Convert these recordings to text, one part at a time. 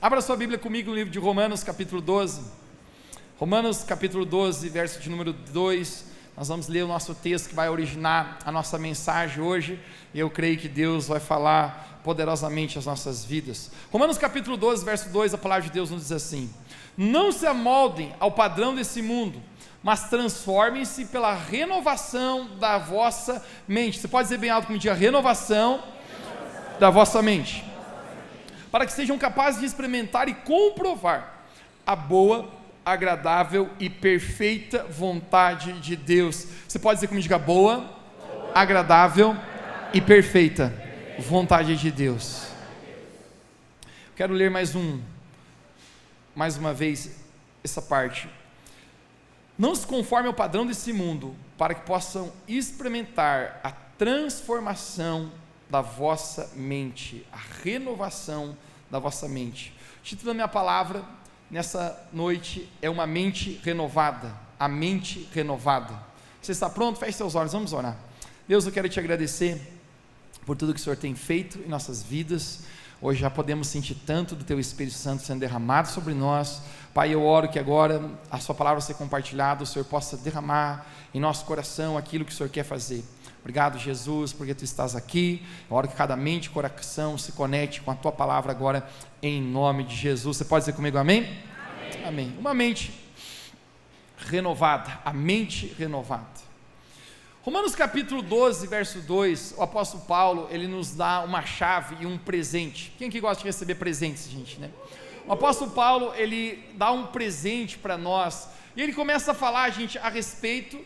Abra sua Bíblia comigo no livro de Romanos capítulo 12, Romanos capítulo 12, verso de número 2, nós vamos ler o nosso texto que vai originar a nossa mensagem hoje, e eu creio que Deus vai falar poderosamente as nossas vidas. Romanos capítulo 12, verso 2, a palavra de Deus nos diz assim: não se amoldem ao padrão desse mundo, mas transformem-se pela renovação da vossa mente. Você pode dizer bem alto comigo, a renovação da vossa mente, para que sejam capazes de experimentar e comprovar a boa, agradável e perfeita vontade de Deus. Você pode dizer comigo, diga boa, agradável e perfeita vontade de Deus. Quero ler mais uma vez essa parte. Não se conforme ao padrão desse mundo, para que possam experimentar a transformação da vossa mente, a renovação da vossa mente. O título da minha palavra nessa noite é uma mente renovada, a mente renovada. Você está pronto? Feche seus olhos, vamos orar. Deus, eu quero te agradecer por tudo que o Senhor tem feito em nossas vidas. Hoje já podemos sentir tanto do Teu Espírito Santo sendo derramado sobre nós. Pai, eu oro que agora a Sua palavra seja compartilhada, o Senhor possa derramar em nosso coração aquilo que o Senhor quer fazer. Obrigado, Jesus, porque Tu estás aqui. Eu oro que cada mente e coração se conecte com a Tua palavra agora, em nome de Jesus. Você pode dizer comigo amém? Amém. Amém. Uma mente renovada, a mente renovada. Romanos capítulo 12, verso 2, o apóstolo Paulo, ele nos dá uma chave e um presente. Quem que gosta de receber presentes, gente, né? O apóstolo Paulo, ele dá um presente para nós, e ele começa a falar, gente, a respeito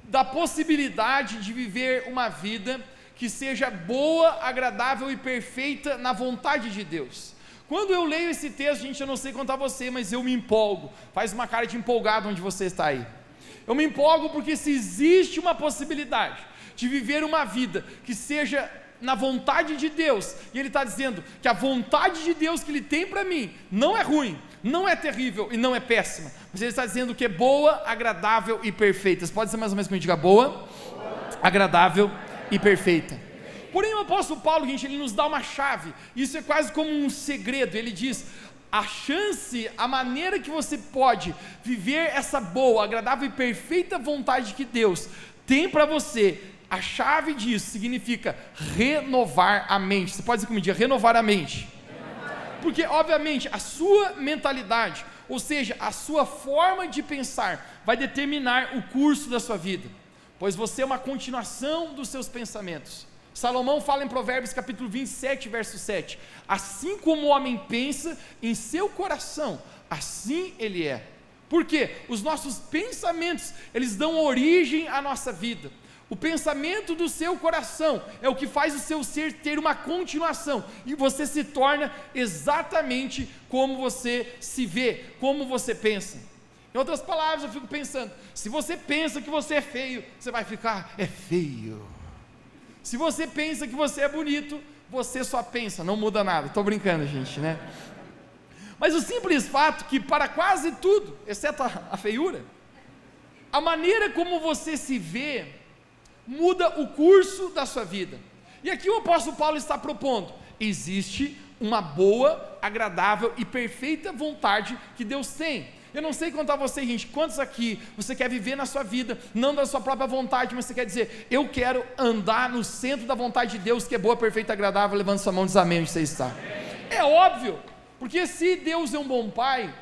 da possibilidade de viver uma vida que seja boa, agradável e perfeita na vontade de Deus. Quando eu leio esse texto, gente, eu não sei contar você, mas eu me empolgo. Faz uma cara de empolgado onde você está aí. Eu me empolgo porque se existe uma possibilidade de viver uma vida que seja na vontade de Deus, e Ele está dizendo que a vontade de Deus que Ele tem para mim não é ruim, não é terrível e não é péssima, mas Ele está dizendo que é boa, agradável e perfeita. Você pode dizer mais ou menos como eu diga, boa, agradável e perfeita. Porém o apóstolo Paulo, gente, ele nos dá uma chave, isso é quase como um segredo. Ele diz: a chance, a maneira que você pode viver essa boa, agradável e perfeita vontade que Deus tem para você, a chave disso significa renovar a mente. Você pode dizer comigo, renovar a mente. Porque obviamente a sua mentalidade, ou seja, a sua forma de pensar, vai determinar o curso da sua vida, pois você é uma continuação dos seus pensamentos. Salomão fala em Provérbios capítulo 27, verso 7, assim como o homem pensa em seu coração, assim ele é. Por quê? Os nossos pensamentos, eles dão origem à nossa vida. O pensamento do seu coração é o que faz o seu ser ter uma continuação, e você se torna exatamente como você se vê, como você pensa. Em outras palavras, eu fico pensando, se você pensa que você é feio, você vai ficar, é feio. Se você pensa que você é bonito, você só pensa, não muda nada. Estou brincando, gente, né? Mas o simples fato que para quase tudo, exceto a feiura, a maneira como você se vê muda o curso da sua vida. E aqui o apóstolo Paulo está propondo: existe uma boa, agradável e perfeita vontade que Deus tem. Eu não sei contar você, gente, quantos aqui você quer viver na sua vida, não da sua própria vontade, mas você quer dizer, eu quero andar no centro da vontade de Deus, que é boa, perfeita e agradável. Levanta sua mão e diz amém onde você está. É óbvio, porque se Deus é um bom pai,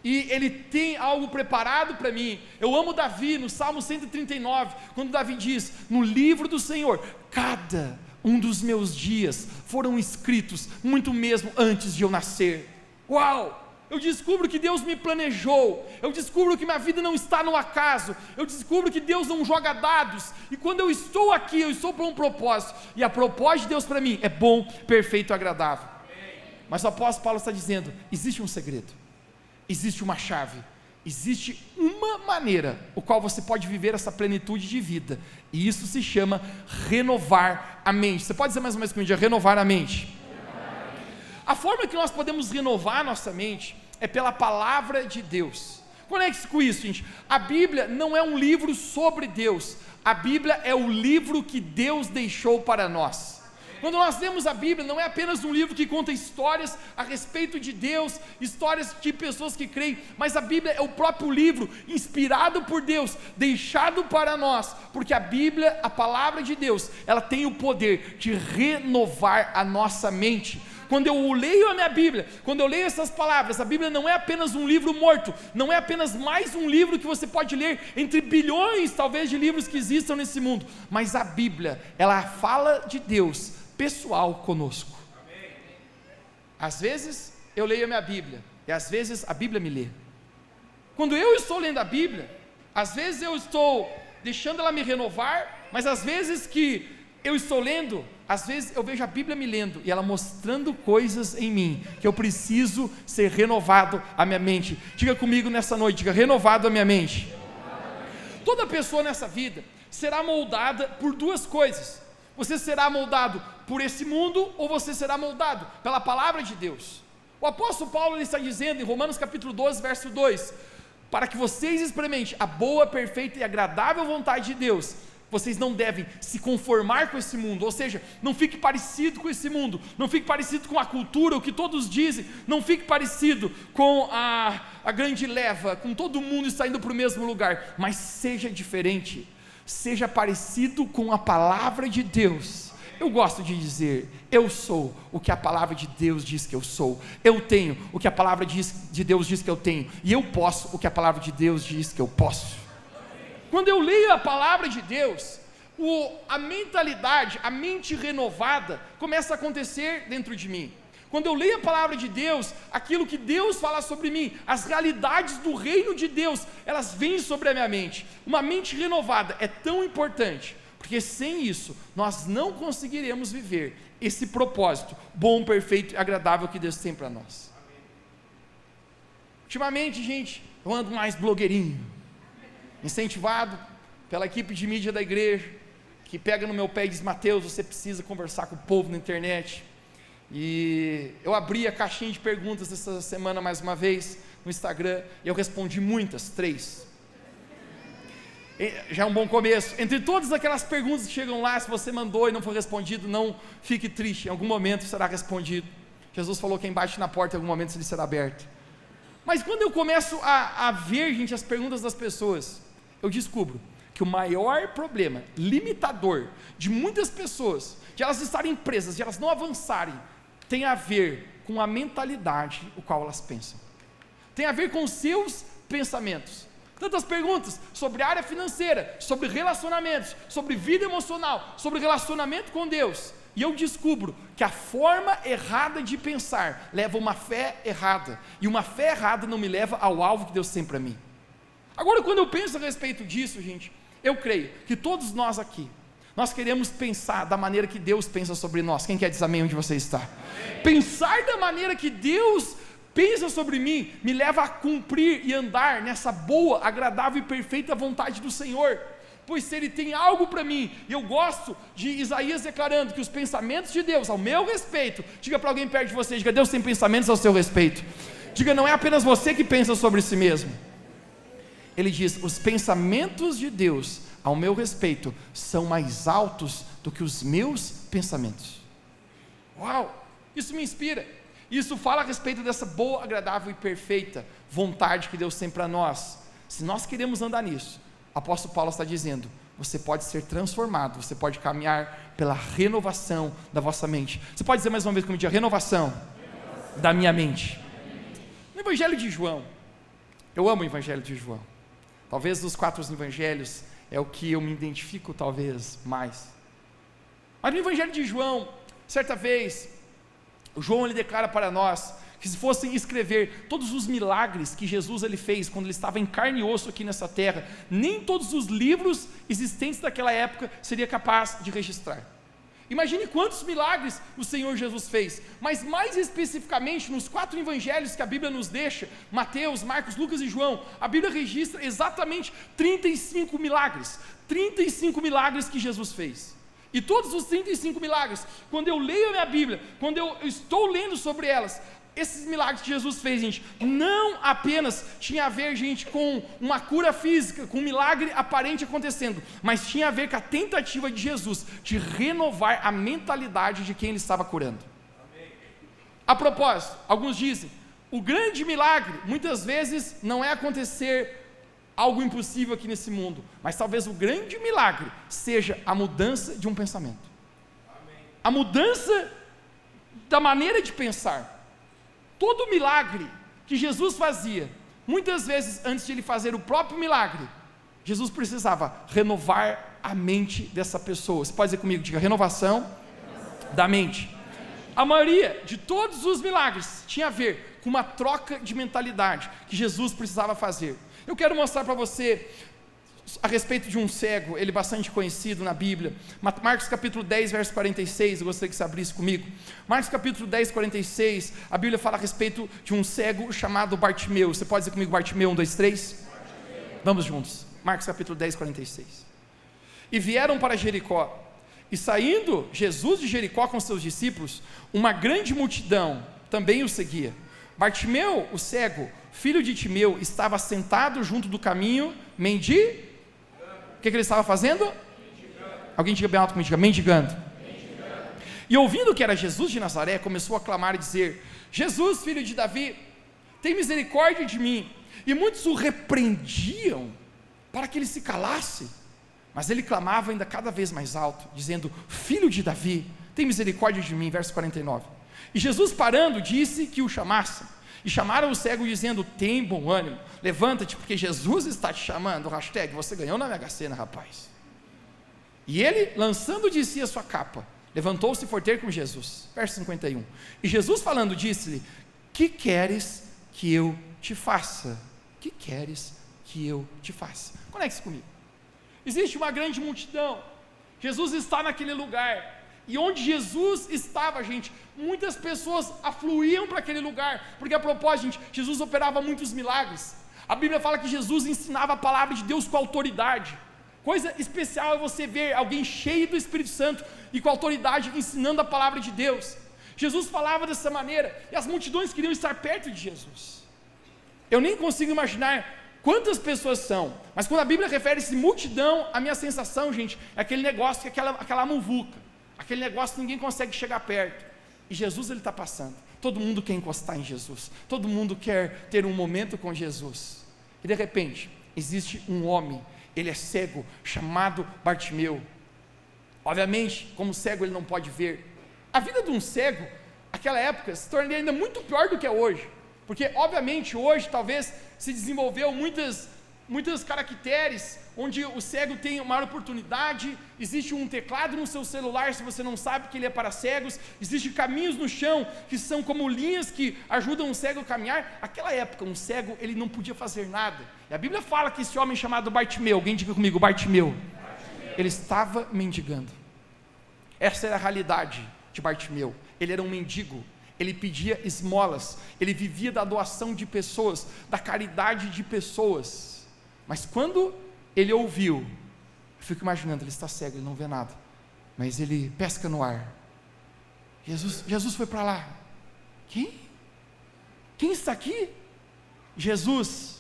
e Ele tem algo preparado para mim. Eu amo Davi, no Salmo 139, quando Davi diz, no livro do Senhor, cada um dos meus dias foram escritos, muito mesmo antes de eu nascer. Uau! Eu descubro que Deus me planejou, eu descubro que minha vida não está no acaso, eu descubro que Deus não joga dados, e quando eu estou aqui, eu estou por um propósito, e a propósito de Deus para mim é bom, perfeito e agradável. Mas o apóstolo Paulo está dizendo, existe um segredo, existe uma chave, existe uma maneira, o qual você pode viver essa plenitude de vida, e isso se chama renovar a mente. Você pode dizer mais ou menos comigo, renovar a mente? A forma que nós podemos renovar a nossa mente é pela palavra de Deus. Conecte-se com isso, gente. A Bíblia não é um livro sobre Deus, a Bíblia é o livro que Deus deixou para nós. Quando nós lemos a Bíblia, não é apenas um livro que conta histórias a respeito de Deus, histórias de pessoas que creem, mas a Bíblia é o próprio livro, inspirado por Deus, deixado para nós, porque a Bíblia, a palavra de Deus, ela tem o poder de renovar a nossa mente. Quando eu leio a minha Bíblia, quando eu leio essas palavras, a Bíblia não é apenas um livro morto, não é apenas mais um livro que você pode ler entre bilhões, talvez, de livros que existam nesse mundo, mas a Bíblia, ela fala de Deus, pessoal conosco. Às vezes, eu leio a minha Bíblia, e às vezes a Bíblia me lê. Quando eu estou lendo a Bíblia, às vezes eu estou deixando ela me renovar, mas às vezes que eu estou lendo, às vezes eu vejo a Bíblia me lendo e ela mostrando coisas em mim, que eu preciso ser renovado a minha mente. Diga comigo nessa noite, diga: renovado a minha mente. Toda pessoa nessa vida será moldada por duas coisas: você será moldado por esse mundo, ou você será moldado pela palavra de Deus. O apóstolo Paulo, ele está dizendo em Romanos capítulo 12, verso 2, para que vocês experimentem a boa, perfeita e agradável vontade de Deus, vocês não devem se conformar com esse mundo, ou seja, não fique parecido com esse mundo, não fique parecido com a cultura, o que todos dizem, não fique parecido com a grande leva, com todo mundo saindo para o mesmo lugar, mas seja diferente, seja parecido com a palavra de Deus. Eu gosto de dizer, eu sou o que a palavra de Deus diz que eu sou, eu tenho o que a palavra de Deus diz que eu tenho, e eu posso o que a palavra de Deus diz que eu posso. Quando eu leio a palavra de Deus, a mentalidade, a mente renovada começa a acontecer dentro de mim. Quando eu leio a palavra de Deus, aquilo que Deus fala sobre mim, as realidades do reino de Deus, elas vêm sobre a minha mente. Uma mente renovada é tão importante, porque sem isso, nós não conseguiremos viver esse propósito bom, perfeito e agradável que Deus tem para nós. Ultimamente, gente, eu ando mais blogueirinho, incentivado pela equipe de mídia da igreja, que pega no meu pé e diz: Mateus, você precisa conversar com o povo na internet. E eu abri a caixinha de perguntas essa semana mais uma vez no Instagram, e eu respondi muitas, 3. Já é um bom começo. Entre todas aquelas perguntas que chegam lá, se você mandou e não foi respondido, não fique triste, em algum momento será respondido. Jesus falou: quem bate na porta, em algum momento ele será aberto. Mas quando eu começo a ver, gente, as perguntas das pessoas, eu descubro que o maior problema, limitador de muitas pessoas, de elas estarem presas, de elas não avançarem, tem a ver com a mentalidade o qual elas pensam, tem a ver com os seus pensamentos. Tantas perguntas sobre área financeira, sobre relacionamentos, sobre vida emocional, sobre relacionamento com Deus, e eu descubro que a forma errada de pensar leva a uma fé errada, e uma fé errada não me leva ao alvo que Deus tem para mim. Agora, quando eu penso a respeito disso, gente, eu creio que todos nós aqui, nós queremos pensar da maneira que Deus pensa sobre nós. Quem quer dizer amém onde você está? Amém. Pensar da maneira que Deus pensa sobre mim, me leva a cumprir e andar nessa boa, agradável e perfeita vontade do Senhor, pois se Ele tem algo para mim, e eu gosto de Isaías declarando que os pensamentos de Deus ao meu respeito, diga para alguém perto de você, diga: Deus tem pensamentos ao seu respeito. Diga: não é apenas você que pensa sobre si mesmo. Ele diz: os pensamentos de Deus ao meu respeito são mais altos do que os meus pensamentos. Uau, isso me inspira, isso fala a respeito dessa boa, agradável e perfeita vontade que Deus tem para nós. Se nós queremos andar nisso, o apóstolo Paulo está dizendo: você pode ser transformado, você pode caminhar pela renovação da vossa mente. Você pode dizer mais uma vez comigo: renovação da minha mente. No Evangelho de João, eu amo o Evangelho de João, talvez dos 4 evangelhos é o que eu me identifico talvez mais, mas no Evangelho de João, certa vez, João ele declara para nós que se fossem escrever todos os milagres que Jesus ele fez quando ele estava em carne e osso aqui nessa terra, nem todos os livros existentes daquela época seria capaz de registrar. Imagine quantos milagres o Senhor Jesus fez, mas mais especificamente nos 4 evangelhos que a Bíblia nos deixa, Mateus, Marcos, Lucas e João, a Bíblia registra exatamente 35 milagres, 35 milagres que Jesus fez. E todos os 35 milagres, quando eu leio a minha Bíblia, quando eu estou lendo sobre elas, esses milagres que Jesus fez, gente, não apenas tinha a ver, gente, com uma cura física, com um milagre aparente acontecendo, mas tinha a ver com a tentativa de Jesus de renovar a mentalidade de quem ele estava curando. A propósito, alguns dizem, o grande milagre, muitas vezes, não é acontecer algo impossível aqui nesse mundo, mas talvez o grande milagre seja a mudança de um pensamento. A mudança da maneira de pensar. Todo milagre que Jesus fazia, muitas vezes antes de ele fazer o próprio milagre, Jesus precisava renovar a mente dessa pessoa. Você pode dizer comigo, diga, renovação da mente. A maioria de todos os milagres tinha a ver com uma troca de mentalidade que Jesus precisava fazer. Eu quero mostrar para você a respeito de um cego, ele bastante conhecido na Bíblia, Marcos capítulo 10, verso 46, eu gostaria que você abrisse comigo. Marcos capítulo 10, 46, a Bíblia fala a respeito de um cego chamado Bartimeu. Você pode dizer comigo Bartimeu, 1, 2, 3? Vamos juntos, Marcos capítulo 10, 46. E vieram para Jericó, e saindo Jesus de Jericó com seus discípulos, uma grande multidão também o seguia. Bartimeu, o cego, filho de Timeu, estava sentado junto do caminho, mendigando. O que ele estava fazendo? Mendigando. Alguém diga bem alto comigo, diga, mendigando. E ouvindo que era Jesus de Nazaré, começou a clamar e dizer, Jesus, filho de Davi, tem misericórdia de mim. E muitos o repreendiam, para que ele se calasse, mas ele clamava ainda cada vez mais alto, dizendo, filho de Davi, tem misericórdia de mim, verso 49. E Jesus parando, disse que o chamassem. E chamaram o cego dizendo, tem bom ânimo, levanta-te, porque Jesus está te chamando, hashtag, você ganhou na Mega Sena, rapaz. E ele, lançando de si a sua capa, levantou-se e foi ter com Jesus, verso 51, e Jesus falando, disse-lhe, que queres que eu te faça? Que queres que eu te faça? Conecte-se comigo. Existe uma grande multidão, Jesus está naquele lugar, e onde Jesus estava, gente, muitas pessoas afluíam para aquele lugar, porque a propósito, gente, Jesus operava muitos milagres. A Bíblia fala que Jesus ensinava a palavra de Deus com autoridade. Coisa especial é você ver alguém cheio do Espírito Santo e com autoridade ensinando a palavra de Deus. Jesus falava dessa maneira e as multidões queriam estar perto de Jesus. Eu nem consigo imaginar quantas pessoas são, mas quando a Bíblia refere-se multidão, a minha sensação, gente, é aquele negócio, aquela muvuca. Aquele negócio ninguém consegue chegar perto, e Jesus ele está passando, todo mundo quer encostar em Jesus, todo mundo quer ter um momento com Jesus, e de repente, existe um homem, ele é cego, chamado Bartimeu. Obviamente, como cego ele não pode ver, a vida de um cego, naquela época, se tornaria ainda muito pior do que é hoje, porque obviamente hoje talvez se desenvolveu muitas caracteres, onde o cego tem maior oportunidade, existe um teclado no seu celular, se você não sabe que ele é para cegos, existem caminhos no chão, que são como linhas que ajudam o cego a caminhar. Naquela época, um cego, ele não podia fazer nada, e a Bíblia fala que esse homem chamado Bartimeu, alguém diga comigo, Bartimeu, ele estava mendigando. Essa era a realidade de Bartimeu, ele era um mendigo, ele pedia esmolas, ele vivia da doação de pessoas, da caridade de pessoas, mas quando ele ouviu, eu fico imaginando, ele está cego, ele não vê nada, mas ele pesca no ar, Jesus foi para lá, quem está aqui? Jesus,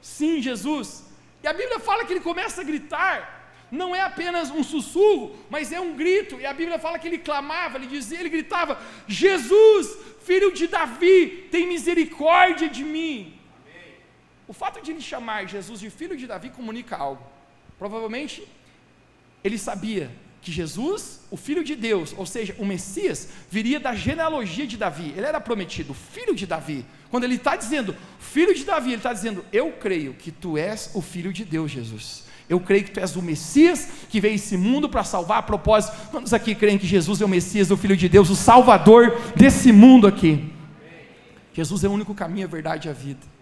sim, Jesus, e a Bíblia fala que ele começa a gritar, não é apenas um sussurro, mas é um grito, e a Bíblia fala que ele clamava, ele gritava, Jesus, filho de Davi, tem misericórdia de mim. O fato de ele chamar Jesus de filho de Davi comunica algo. Provavelmente ele sabia que Jesus, o filho de Deus, ou seja, o Messias, viria da genealogia de Davi. Ele era prometido, filho de Davi. Quando ele está dizendo filho de Davi, ele está dizendo, eu creio que tu és o filho de Deus, Jesus. Eu creio que tu és o Messias que veio a esse mundo para salvar. A propósito, quantos aqui creem que Jesus é o Messias, o filho de Deus, o Salvador desse mundo aqui? Jesus é o único caminho, a verdade e a vida.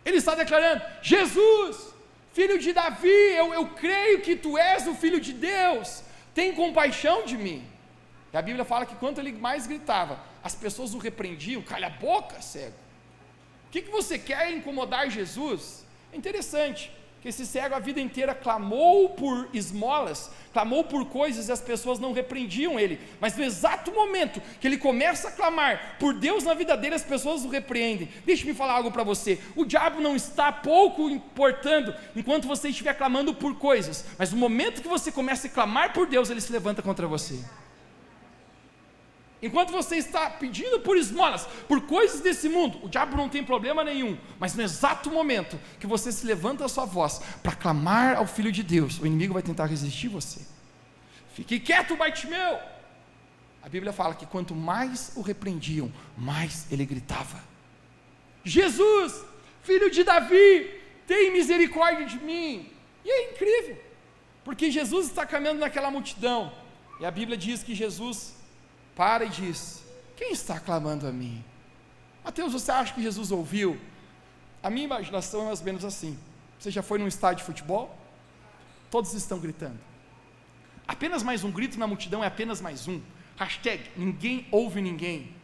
Ele está declarando, Jesus, filho de Davi, eu creio que tu és o filho de Deus, tem compaixão de mim. E a Bíblia fala que quanto ele mais gritava, as pessoas o repreendiam, calha a boca, cego. O que você quer incomodar Jesus? É interessante, que esse cego a vida inteira clamou por esmolas, clamou por coisas e as pessoas não repreendiam ele, mas no exato momento que ele começa a clamar por Deus na vida dele, as pessoas o repreendem. Deixa-me falar algo para você: o diabo não está pouco importando enquanto você estiver clamando por coisas, mas no momento que você começa a clamar por Deus, ele se levanta contra você. Enquanto você está pedindo por esmolas, por coisas desse mundo, o diabo não tem problema nenhum, mas no exato momento que você se levanta a sua voz para clamar ao Filho de Deus, o inimigo vai tentar resistir você. Fique quieto, Bartimeu! A Bíblia fala que quanto mais o repreendiam, mais ele gritava: Jesus, filho de Davi, tem misericórdia de mim. E é incrível, porque Jesus está caminhando naquela multidão, e a Bíblia diz que Jesus para e diz: quem está clamando a mim? Mateus, você acha que Jesus ouviu? A minha imaginação é mais ou menos assim: você já foi num estádio de futebol? Todos estão gritando, apenas mais um grito na multidão é apenas mais um, hashtag ninguém ouve ninguém.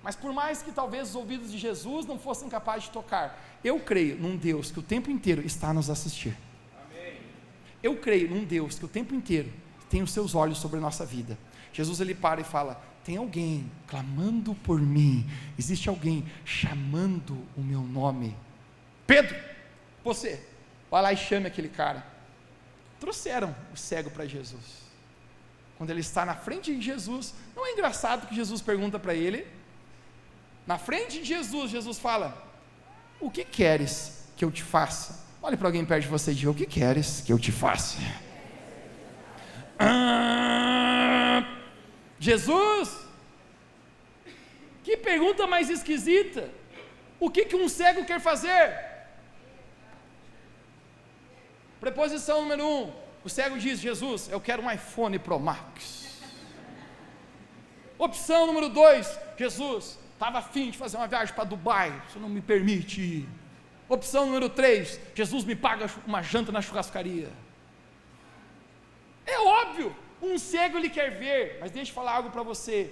Mas por mais que talvez os ouvidos de Jesus não fossem capazes de tocar, eu creio num Deus que o tempo inteiro está a nos assistir. Amém. Eu creio num Deus que o tempo inteiro tem os seus olhos sobre a nossa vida. Jesus ele para e fala: tem alguém clamando por mim, existe alguém chamando o meu nome. Pedro, você, vai lá e chame aquele cara. Trouxeram o cego para Jesus. Quando ele está na frente de Jesus, não é engraçado que Jesus pergunta para ele? Na frente de Jesus, Jesus fala: o que queres que eu te faça? Olhe para alguém perto de você e diga: o que queres que eu te faça? Jesus, que pergunta mais esquisita. O que um cego quer fazer? Preposição número 1, o cego diz: Jesus, eu quero um iPhone Pro Max. Opção número 2, Jesus, estava afim de fazer uma viagem para Dubai, você não me permite ir. Opção número 3, Jesus, me paga uma janta na churrascaria. É óbvio, um cego ele quer ver, mas deixa eu falar algo para você.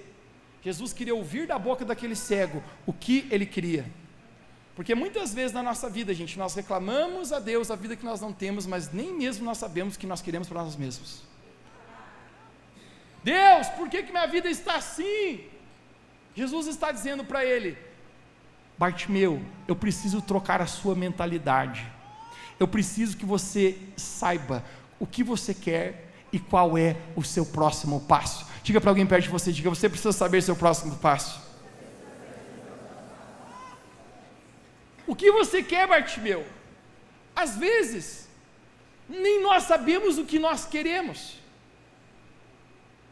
Jesus queria ouvir da boca daquele cego o que ele queria, porque muitas vezes na nossa vida, gente, nós reclamamos a Deus a vida que nós não temos, mas nem mesmo nós sabemos o que nós queremos para nós mesmos. Deus, por que minha vida está assim? Jesus está dizendo para ele: Bartimeu, eu preciso trocar a sua mentalidade, eu preciso que você saiba o que você quer e qual é o seu próximo passo. Diga para alguém perto de você, diga: você precisa saber seu próximo passo. O que você quer, Bartimeu? Às vezes, nem nós sabemos o que nós queremos.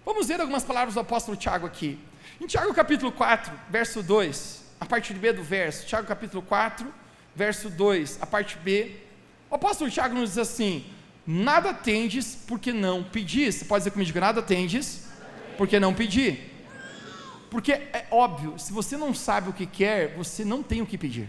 Vamos ver algumas palavras do apóstolo Tiago aqui. Em Tiago capítulo 4, verso 2, a parte B do verso, Tiago capítulo 4, verso 2, a parte B, o apóstolo Tiago nos diz assim: nada tendes porque não pedis. Você pode dizer comigo: nada tendes porque não pedir. Porque é óbvio, se você não sabe o que quer, você não tem o que pedir.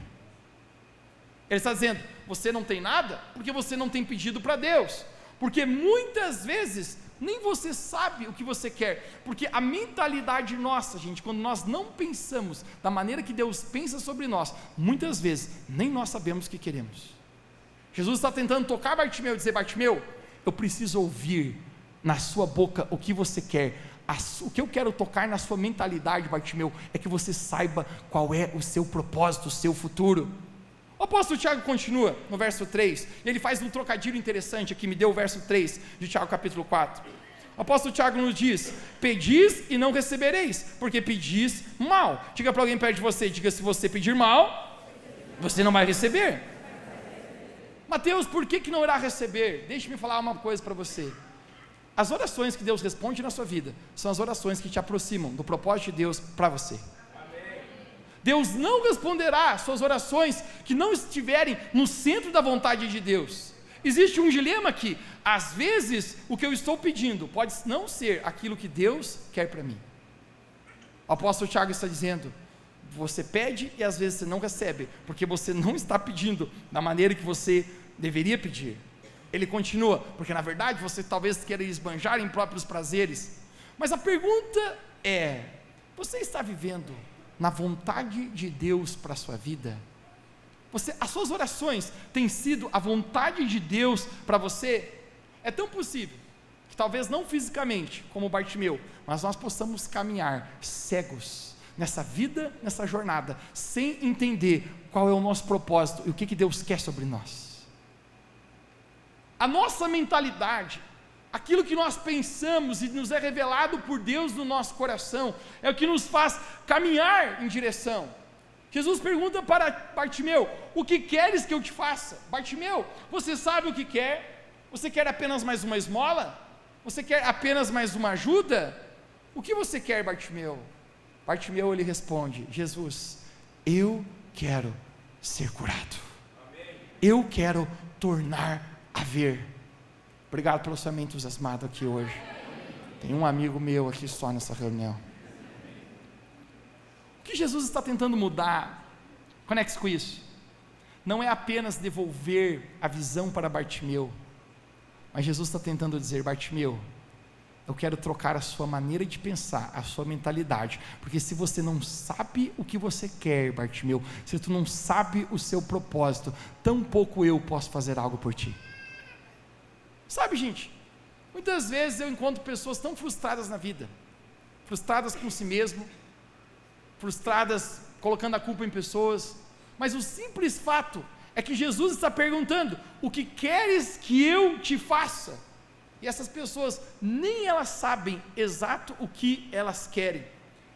Ele está dizendo: você não tem nada porque você não tem pedido para Deus, porque muitas vezes nem você sabe o que você quer, porque a mentalidade nossa, gente, quando nós não pensamos da maneira que Deus pensa sobre nós, muitas vezes nem nós sabemos o que queremos. Jesus está tentando tocar Bartimeu e dizer: Bartimeu, eu preciso ouvir na sua boca o que você quer. O que eu quero tocar na sua mentalidade, Bartimeu, é que você saiba qual é o seu propósito, o seu futuro. O apóstolo Tiago continua no verso 3, e ele faz um trocadilho interessante aqui, me deu o verso 3 de Tiago capítulo 4. O apóstolo Tiago nos diz: pedis e não recebereis, porque pedis mal. Diga para alguém perto de você, diga: se você pedir mal, você não vai receber. Mateus, por que não irá receber? Deixe-me falar uma coisa para você. As orações que Deus responde na sua vida são as orações que te aproximam do propósito de Deus para você. Deus não responderá suas orações que não estiverem no centro da vontade de Deus. Existe um dilema aqui: às vezes o que eu estou pedindo pode não ser aquilo que Deus quer para mim. O apóstolo Tiago está dizendo: você pede e às vezes você não recebe, porque você não está pedindo da maneira que você deveria pedir. Ele continua: porque na verdade você talvez queira esbanjar em próprios prazeres. Mas a pergunta é: você está vivendo na vontade de Deus para a sua vida? as suas orações têm sido a vontade de Deus para você? É tão possível que talvez não fisicamente, como Bartimeu, mas nós possamos caminhar cegos nessa vida, nessa jornada, sem entender qual é o nosso propósito e o que Deus quer sobre nós. A nossa mentalidade, aquilo que nós pensamos e nos é revelado por Deus no nosso coração, é o que nos faz caminhar em direção. Jesus pergunta para Bartimeu: o que queres que eu te faça? Bartimeu, você sabe o que quer? Você quer apenas mais uma esmola? Você quer apenas mais uma ajuda? O que você quer, Bartimeu? Bartimeu, ele responde: Jesus, eu quero ser curado. Amém. Eu quero tornar a ver. Obrigado pelo seu mente entusiasmado aqui hoje. Tem um amigo meu aqui só nessa reunião. O que Jesus está tentando mudar, conecte-se com isso, não é apenas devolver a visão para Bartimeu, mas Jesus está tentando dizer: Bartimeu, eu quero trocar a sua maneira de pensar, a sua mentalidade, porque se você não sabe o que você quer, Bartimeu, se tu não sabe o seu propósito, tampouco eu posso fazer algo por ti. Sabe, gente, muitas vezes eu encontro pessoas tão frustradas na vida, frustradas com si mesmo, frustradas colocando a culpa em pessoas, mas o simples fato é que Jesus está perguntando: o que queres que eu te faça? E essas pessoas, nem elas sabem exato o que elas querem.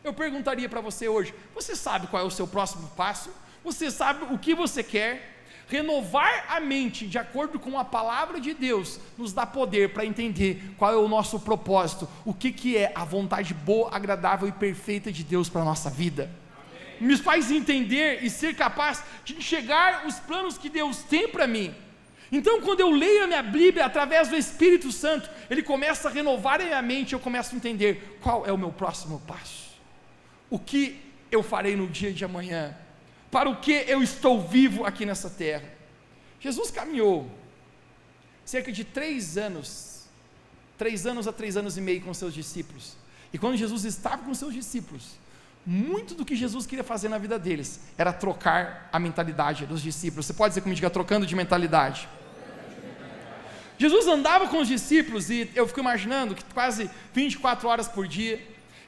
Eu perguntaria para você hoje: você sabe qual é o seu próximo passo? Você sabe o que você quer? Renovar a mente de acordo com a palavra de Deus nos dá poder para entender qual é o nosso propósito, o que é a vontade boa, agradável e perfeita de Deus para a nossa vida. Amém. Me faz entender e ser capaz de enxergar os planos que Deus tem para mim. Então, quando eu leio a minha Bíblia através do Espírito Santo, Ele começa a renovar a minha mente, eu começo a entender qual é o meu próximo passo, o que eu farei no dia de amanhã, para o que eu estou vivo aqui nessa terra. Jesus caminhou cerca de 3 anos a 3 anos e meio com seus discípulos, e quando Jesus estava com seus discípulos, muito do que Jesus queria fazer na vida deles, era trocar a mentalidade dos discípulos. Você pode dizer comigo, diga: trocando de mentalidade. Jesus andava com os discípulos, e eu fico imaginando que quase 24 horas por dia,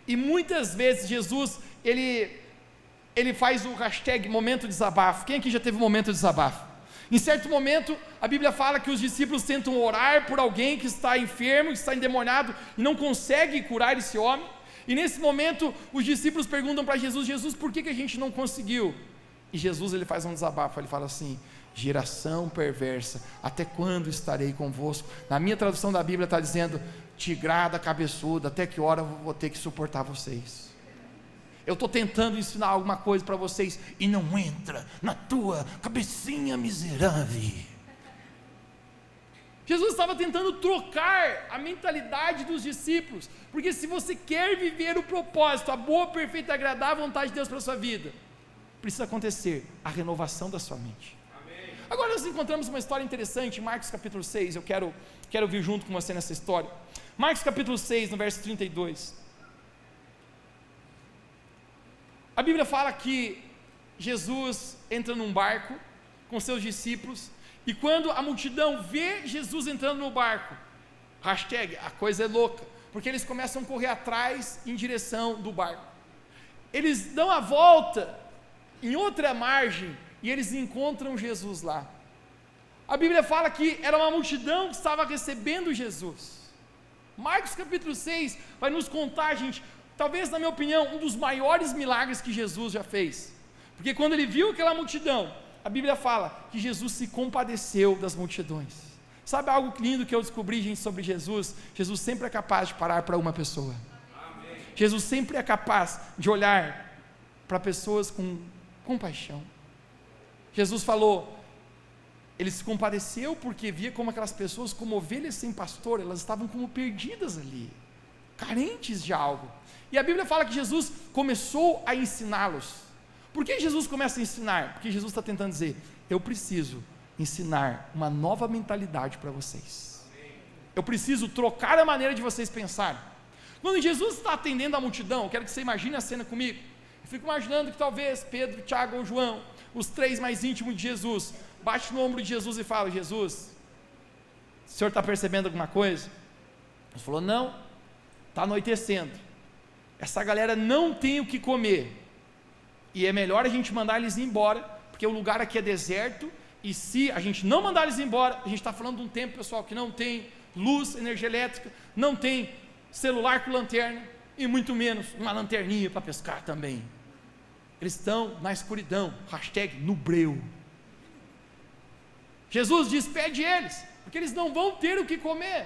e muitas vezes Jesus, ele faz o hashtag momento de desabafo. Quem aqui já teve um momento de desabafo? Em certo momento, a Bíblia fala que os discípulos tentam orar por alguém que está enfermo, que está endemoniado, e não consegue curar esse homem, e nesse momento, os discípulos perguntam para Jesus: Jesus, por que a gente não conseguiu? E Jesus, ele faz um desabafo, ele fala assim: geração perversa, até quando estarei convosco? Na minha tradução da Bíblia está dizendo: tigrada cabeçuda, até que hora eu vou ter que suportar vocês? Eu estou tentando ensinar alguma coisa para vocês, e não entra na tua cabecinha miserável. Jesus estava tentando trocar a mentalidade dos discípulos, porque se você quer viver o propósito, a boa, perfeita e agradável vontade de Deus para a sua vida, precisa acontecer a renovação da sua mente. Amém. Agora nós encontramos uma história interessante em Marcos capítulo 6, eu quero vir junto com você nessa história. Marcos capítulo 6, no verso 32, a Bíblia fala que Jesus entra num barco com seus discípulos, e quando a multidão vê Jesus entrando no barco, hashtag, a coisa é louca, porque eles começam a correr atrás em direção do barco. Eles dão a volta em outra margem e eles encontram Jesus lá. A Bíblia fala que era uma multidão que estava recebendo Jesus. Marcos capítulo 6 vai nos contar, gente, talvez na minha opinião, um dos maiores milagres que Jesus já fez, porque quando ele viu aquela multidão, a Bíblia fala que Jesus se compadeceu das multidões. Sabe algo lindo que eu descobri, gente, sobre Jesus? Jesus sempre é capaz de parar para uma pessoa. Amém. Jesus sempre é capaz de olhar para pessoas com compaixão. Jesus falou, ele se compadeceu porque via como aquelas pessoas, como ovelhas sem pastor, elas estavam como perdidas ali, carentes de algo. E a Bíblia fala que Jesus começou a ensiná-los. Por que Jesus começa a ensinar? Porque Jesus está tentando dizer: eu preciso ensinar uma nova mentalidade para vocês. Eu preciso trocar a maneira de vocês pensarem. Quando Jesus está atendendo a multidão, eu quero que você imagine a cena comigo. Eu fico imaginando que talvez Pedro, Tiago ou João os 3 mais íntimos de Jesus, bate no ombro de Jesus e fala: Jesus, o senhor está percebendo alguma coisa? Jesus falou: não, está anoitecendo, essa galera não tem o que comer, e é melhor a gente mandar eles embora, porque o lugar aqui é deserto, e se a gente não mandar eles embora, a gente está falando de um tempo, pessoal, que não tem luz, energia elétrica, não tem celular com lanterna, e muito menos uma lanterninha para pescar também. Eles estão na escuridão, #nubreu. Jesus diz: pede eles, porque eles não vão ter o que comer.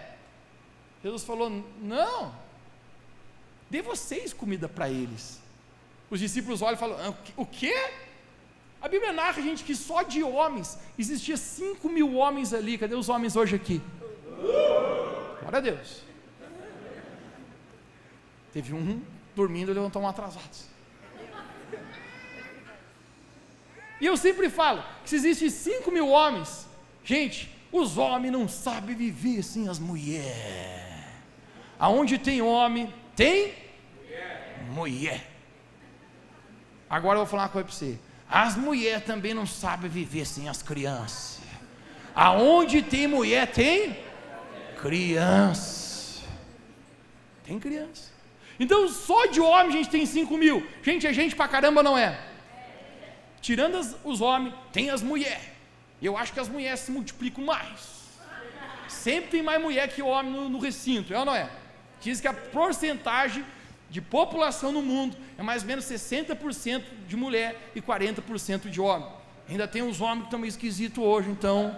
Jesus falou: não, dê vocês comida para eles. Os discípulos olham e falam: o quê? A Bíblia narra, gente, que só de homens, existia 5.000 homens ali. Cadê os homens hoje aqui? Glória a Deus. Teve um dormindo e levantou um atrasados. E eu sempre falo, que se existem 5.000 homens, gente, os homens não sabem viver sem as mulheres. Aonde tem homem, tem mulher. Agora eu vou falar uma coisa para você. As mulheres também não sabem viver sem as crianças. Aonde tem mulher, tem criança. Tem criança. Então só de homem a gente tem 5.000. Gente, é gente pra caramba, não é? Tirando os homens, tem as mulheres. Eu acho que as mulheres se multiplicam mais. Sempre tem mais mulher que homem no recinto, é ou não é? Diz que a porcentagem de população no mundo é mais ou menos 60% de mulher e 40% de homem. Ainda tem uns homens que estão meio esquisitos hoje, então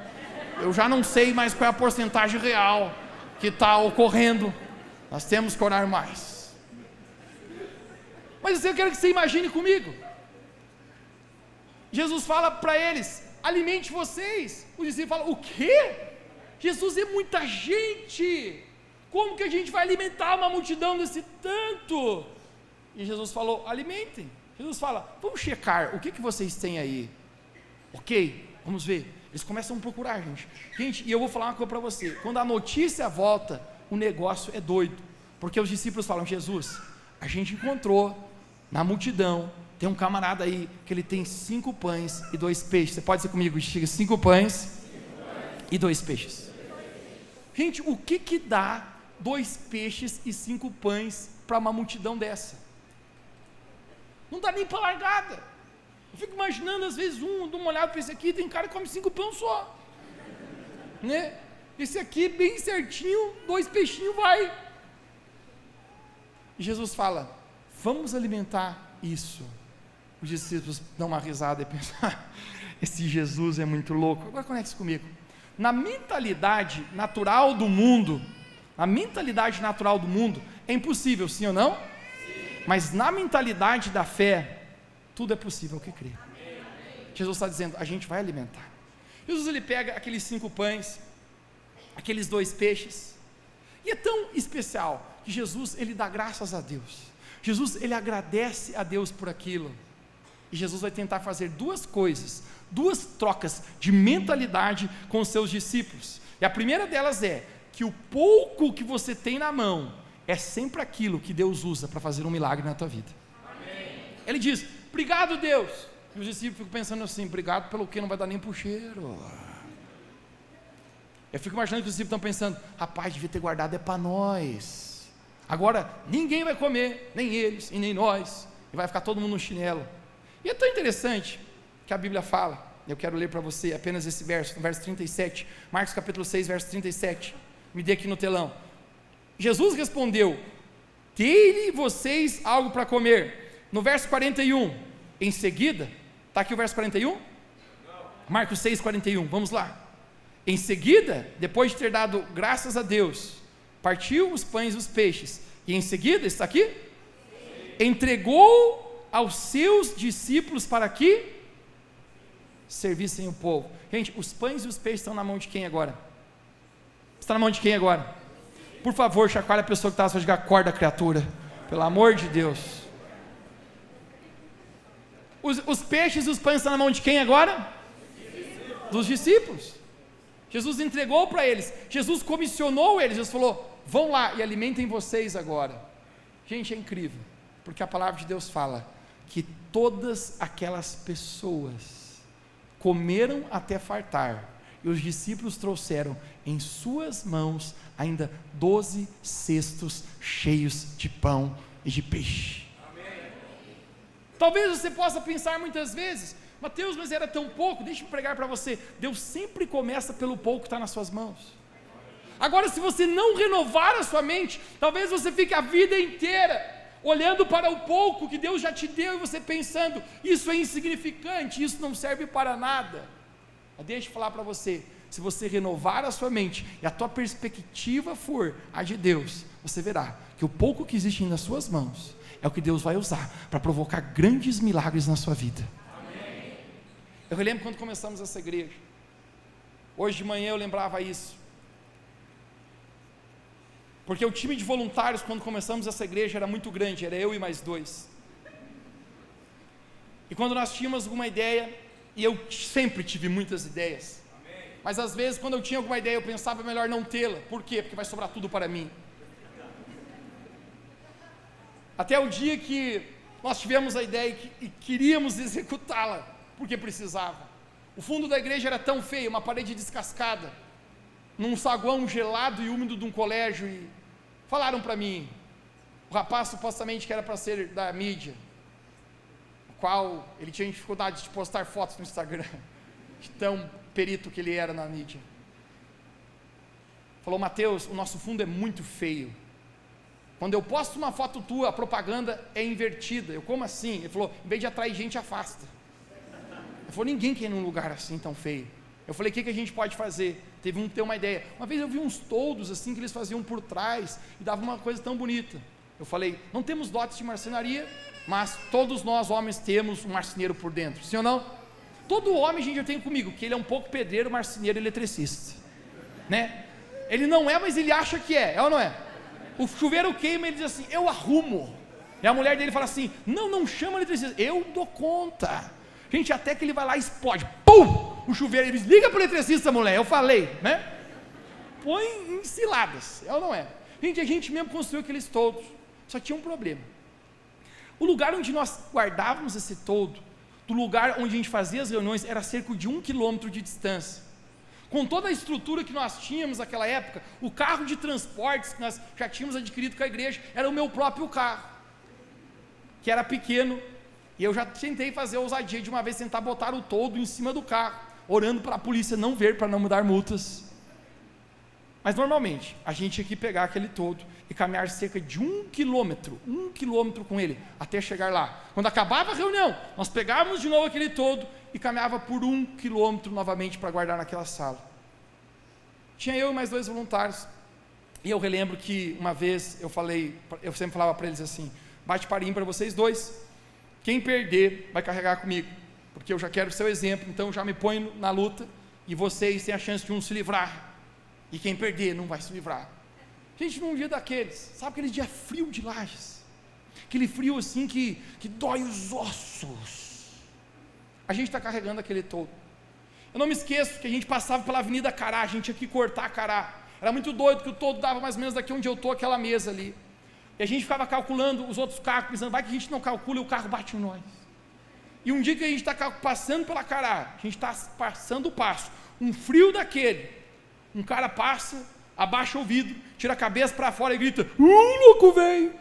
eu já não sei mais qual é a porcentagem real que está ocorrendo. Nós temos que orar mais. Mas eu quero que você imagine comigo. Jesus fala para eles: alimente vocês. Os discípulos falam: o quê? Jesus, é muita gente. Como que a gente vai alimentar uma multidão desse tanto? E Jesus falou: alimentem. Jesus fala: vamos checar, o que vocês têm aí? Ok, vamos ver. Eles começam a procurar, gente. Gente, e eu vou falar uma coisa para você. Quando a notícia volta, o negócio é doido. Porque os discípulos falam: Jesus, a gente encontrou na multidão, tem um camarada aí, que ele tem 5 pães e 2 peixes. Você pode dizer comigo, 5 pães e 2 peixes. Gente, o que dá 2 peixes e 5 pães para uma multidão dessa? Não dá nem para largada. Eu fico imaginando, às vezes, dá uma olhada para esse aqui, tem cara que come 5 pães só, né? Esse aqui, bem certinho, 2 peixinhos vai. E Jesus fala: vamos alimentar isso. Os discípulos dão uma risada e pensam: esse Jesus é muito louco. Agora conecte-se comigo. Na mentalidade natural do mundo, é impossível, sim ou não? Sim. Mas na mentalidade da fé, tudo é possível que crê. Jesus está dizendo: a gente vai alimentar. Jesus, ele pega aqueles 5 pães, aqueles 2 peixes, e é tão especial que Jesus, ele dá graças a Deus. Jesus, ele agradece a Deus por aquilo. E Jesus vai tentar fazer 2 coisas, 2 trocas de mentalidade com os seus discípulos. E a primeira delas é que o pouco que você tem na mão é sempre aquilo que Deus usa para fazer um milagre na tua vida. Amém. Ele diz: obrigado, Deus. E os discípulos ficam pensando assim: obrigado pelo que? Não vai dar nem pro cheiro. Eu fico imaginando que os discípulos estão pensando: rapaz, devia ter guardado, é para nós. Agora ninguém vai comer, nem eles e nem nós, e vai ficar todo mundo no chinelo. E é tão interessante que a Bíblia fala, eu quero ler para você apenas esse verso, no verso 37, Marcos capítulo 6, verso 37, me dê aqui no telão. Jesus respondeu: dei-lhe vocês algo para comer. No verso 41, em seguida, está aqui o verso 41? Marcos 6, 41, vamos lá. Em seguida, depois de ter dado graças a Deus, partiu os pães e os peixes, e em seguida, está aqui? Entregou aos seus discípulos para que servissem o povo. Gente, os pães e os peixes estão na mão de quem agora? Está na mão de quem agora? Por favor, chacoalha a pessoa que está só diga: acorda, criatura, pelo amor de Deus. Os peixes e os pães estão na mão de quem agora? Dos discípulos. Jesus entregou para eles, Jesus comissionou eles, Jesus falou: vão lá e alimentem vocês agora. Gente, é incrível, porque a palavra de Deus fala que todas aquelas pessoas comeram até fartar, e os discípulos trouxeram em suas mãos ainda 12 cestos cheios de pão e de peixe. Amém. Talvez você possa pensar muitas vezes: Mateus, mas era tão pouco. Deixa eu pregar para você, Deus sempre começa pelo pouco que está nas suas mãos. Agora, se você não renovar a sua mente, talvez você fique a vida inteira olhando para o pouco que Deus já te deu, e você pensando: isso é insignificante, isso não serve para nada. Mas deixa eu falar para você, se você renovar a sua mente, e a tua perspectiva for a de Deus, você verá que o pouco que existe nas suas mãos, é o que Deus vai usar, para provocar grandes milagres na sua vida. Amém. Eu lembro quando começamos essa igreja, hoje de manhã eu lembrava isso, porque o time de voluntários, quando começamos essa igreja, era muito grande, era eu e mais 2, e quando nós tínhamos alguma ideia, e eu sempre tive muitas ideias, mas às vezes quando eu tinha alguma ideia, eu pensava melhor não tê-la. Por quê? Porque vai sobrar tudo para mim. Até o dia que nós tivemos a ideia e queríamos executá-la, porque precisava. O fundo da igreja era tão feio, uma parede descascada, num saguão gelado e úmido de um colégio, e falaram para mim, o rapaz supostamente que era para ser da mídia, o qual ele tinha dificuldade de postar fotos no Instagram, de tão perito que ele era na mídia, falou: Mateus, o nosso fundo é muito feio, quando eu posto uma foto tua, a propaganda é invertida. Eu: como assim? Ele falou: em vez de atrair gente, afasta. Ele falou: ninguém quer ir num lugar assim tão feio. Eu falei: o que a gente pode fazer? Teve um que tem uma ideia. Uma vez eu vi uns toldos assim, que eles faziam por trás, e dava uma coisa tão bonita. Eu falei: não temos dotes de marcenaria, mas todos nós homens temos um marceneiro por dentro, sim ou não? Todo homem, gente, eu tenho comigo, que ele é um pouco pedreiro, marceneiro, eletricista, né? Ele não é, mas ele acha que é ou não é? O chuveiro queima, ele diz assim: eu arrumo. E a mulher dele fala assim: não chama eletricista, eu dou conta. Gente, até que ele vai lá e explode, pum, o chuveiro, ele diz: liga para o eletricista, mulher, eu falei, né? Põe em ciladas, é ou não é? Gente, a gente mesmo construiu aqueles toldos, só tinha um problema. O lugar onde nós guardávamos esse toldo, do lugar onde a gente fazia as reuniões, era cerca de 1 quilômetro de distância. Com toda a estrutura que nós tínhamos naquela época, o carro de transportes que nós já tínhamos adquirido com a igreja, era o meu próprio carro, que era pequeno, e eu já tentei fazer a ousadia de uma vez tentar botar o toldo em cima do carro, orando para a polícia não ver, para não me dar multas. Mas normalmente, a gente tinha que pegar aquele toldo e caminhar cerca de 1 quilômetro com ele, até chegar lá. Quando acabava a reunião, nós pegávamos de novo aquele toldo e caminhava por 1 quilômetro novamente para guardar naquela sala. Tinha eu e mais 2 voluntários, e eu relembro que uma vez eu sempre falava para eles assim: bate parinho para vocês 2, quem perder vai carregar comigo, porque eu já quero o seu exemplo, então eu já me ponho na luta, e vocês têm a chance de um se livrar, e quem perder não vai se livrar. Gente, num dia daqueles, sabe aquele dia frio de Lages, aquele frio assim que dói os ossos, a gente está carregando aquele toldo. Eu não me esqueço que a gente passava pela Avenida Cará, a gente tinha que cortar a Cará, era muito doido, que o toldo dava mais ou menos daqui onde eu estou, aquela mesa ali, e a gente ficava calculando os outros carros, pensando: vai que a gente não calcula e o carro bate em nós. E um dia que a gente está passando pela Cará, a gente está passando o passo, um frio daquele, um cara passa, abaixa o vidro, tira a cabeça para fora e grita: louco, velho!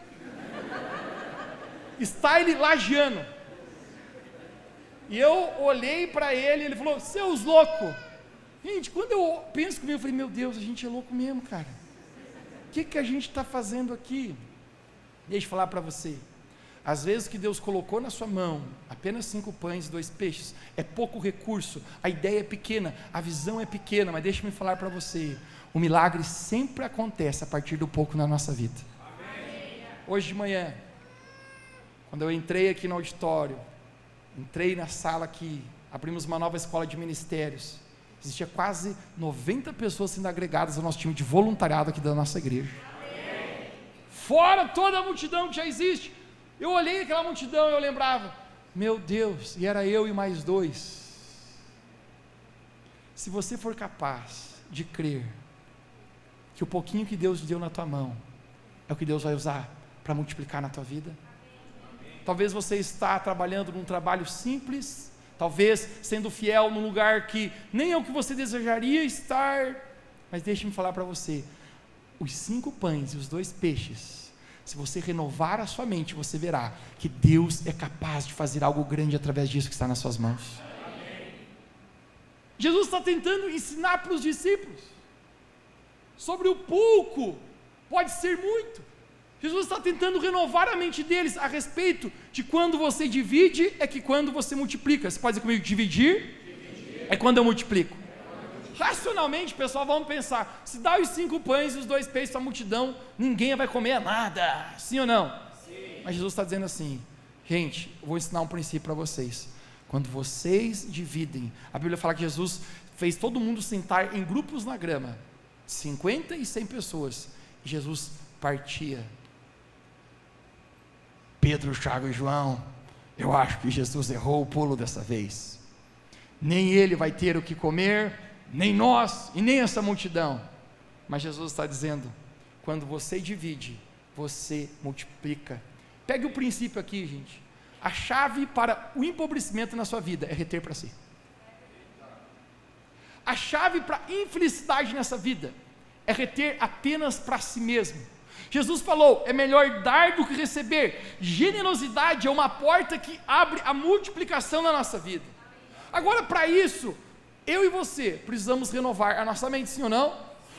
Style lagiano. E eu olhei para ele, ele falou: seus loucos! Gente, quando eu penso comigo, eu falei: meu Deus, a gente é louco mesmo, cara. O que a gente está fazendo aqui? Deixa eu falar para você, às vezes o que Deus colocou na sua mão, apenas 5 pães e 2 peixes, é pouco recurso, a ideia é pequena, a visão é pequena, mas deixa-me falar para você, o milagre sempre acontece a partir do pouco na nossa vida. Amém. Hoje de manhã, quando eu entrei aqui no auditório, entrei na sala aqui, abrimos uma nova escola de ministérios, existia quase 90 pessoas sendo agregadas ao nosso time de voluntariado aqui da nossa igreja. Amém. Fora toda a multidão que já existe. Eu olhei aquela multidão e eu lembrava: meu Deus, e era eu e mais 2. Se você for capaz de crer que o pouquinho que Deus deu na tua mão é o que Deus vai usar para multiplicar na tua vida. Talvez você está trabalhando num trabalho simples, talvez sendo fiel num lugar que nem é o que você desejaria estar, mas deixe-me falar para você, os 5 pães e os 2 peixes, se você renovar a sua mente, você verá que Deus é capaz de fazer algo grande através disso que está nas suas mãos. Jesus está tentando ensinar para os discípulos sobre o pouco, pode ser muito. Jesus está tentando renovar a mente deles a respeito de quando você divide, é que quando você multiplica. Você pode dizer comigo, dividir. É quando eu multiplico. Racionalmente, pessoal, vamos pensar, se dá os 5 pães e os 2 peixes para a multidão, ninguém vai comer nada, sim ou não? Sim. Mas Jesus está dizendo assim, gente, eu vou ensinar um princípio para vocês, quando vocês dividem, a Bíblia fala que Jesus fez todo mundo sentar em grupos na grama, 50 e 100 pessoas, e Jesus partia. Pedro, Tiago e João, eu acho que Jesus errou o pulo dessa vez, nem ele vai ter o que comer, nem nós, e nem essa multidão, mas Jesus está dizendo, quando você divide, você multiplica. Pegue o princípio aqui, gente, a chave para o empobrecimento na sua vida é reter para si, a chave para a infelicidade nessa vida, é reter apenas para si mesmo. Jesus falou, é melhor dar do que receber, generosidade é uma porta que abre a multiplicação na nossa vida. Agora para isso, eu e você precisamos renovar a nossa mente, sim ou não?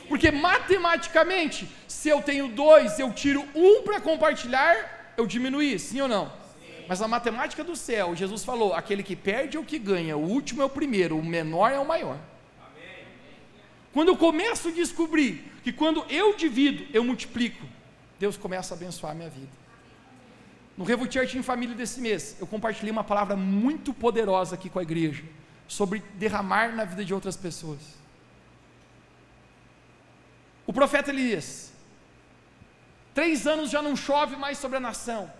Porque matematicamente, se eu tenho 2, eu tiro 1 para compartilhar, eu diminuí, sim ou não? Sim. Mas a matemática do céu, Jesus falou, aquele que perde é o que ganha, o último é o primeiro, o menor é o maior. Amém. Quando eu começo a descobrir que quando eu divido, eu multiplico, Deus começa a abençoar a minha vida. No Revo Church em Família desse mês, eu compartilhei uma palavra muito poderosa aqui com a igreja, sobre derramar na vida de outras pessoas. O profeta Elias, 3 anos já não chove mais sobre a nação,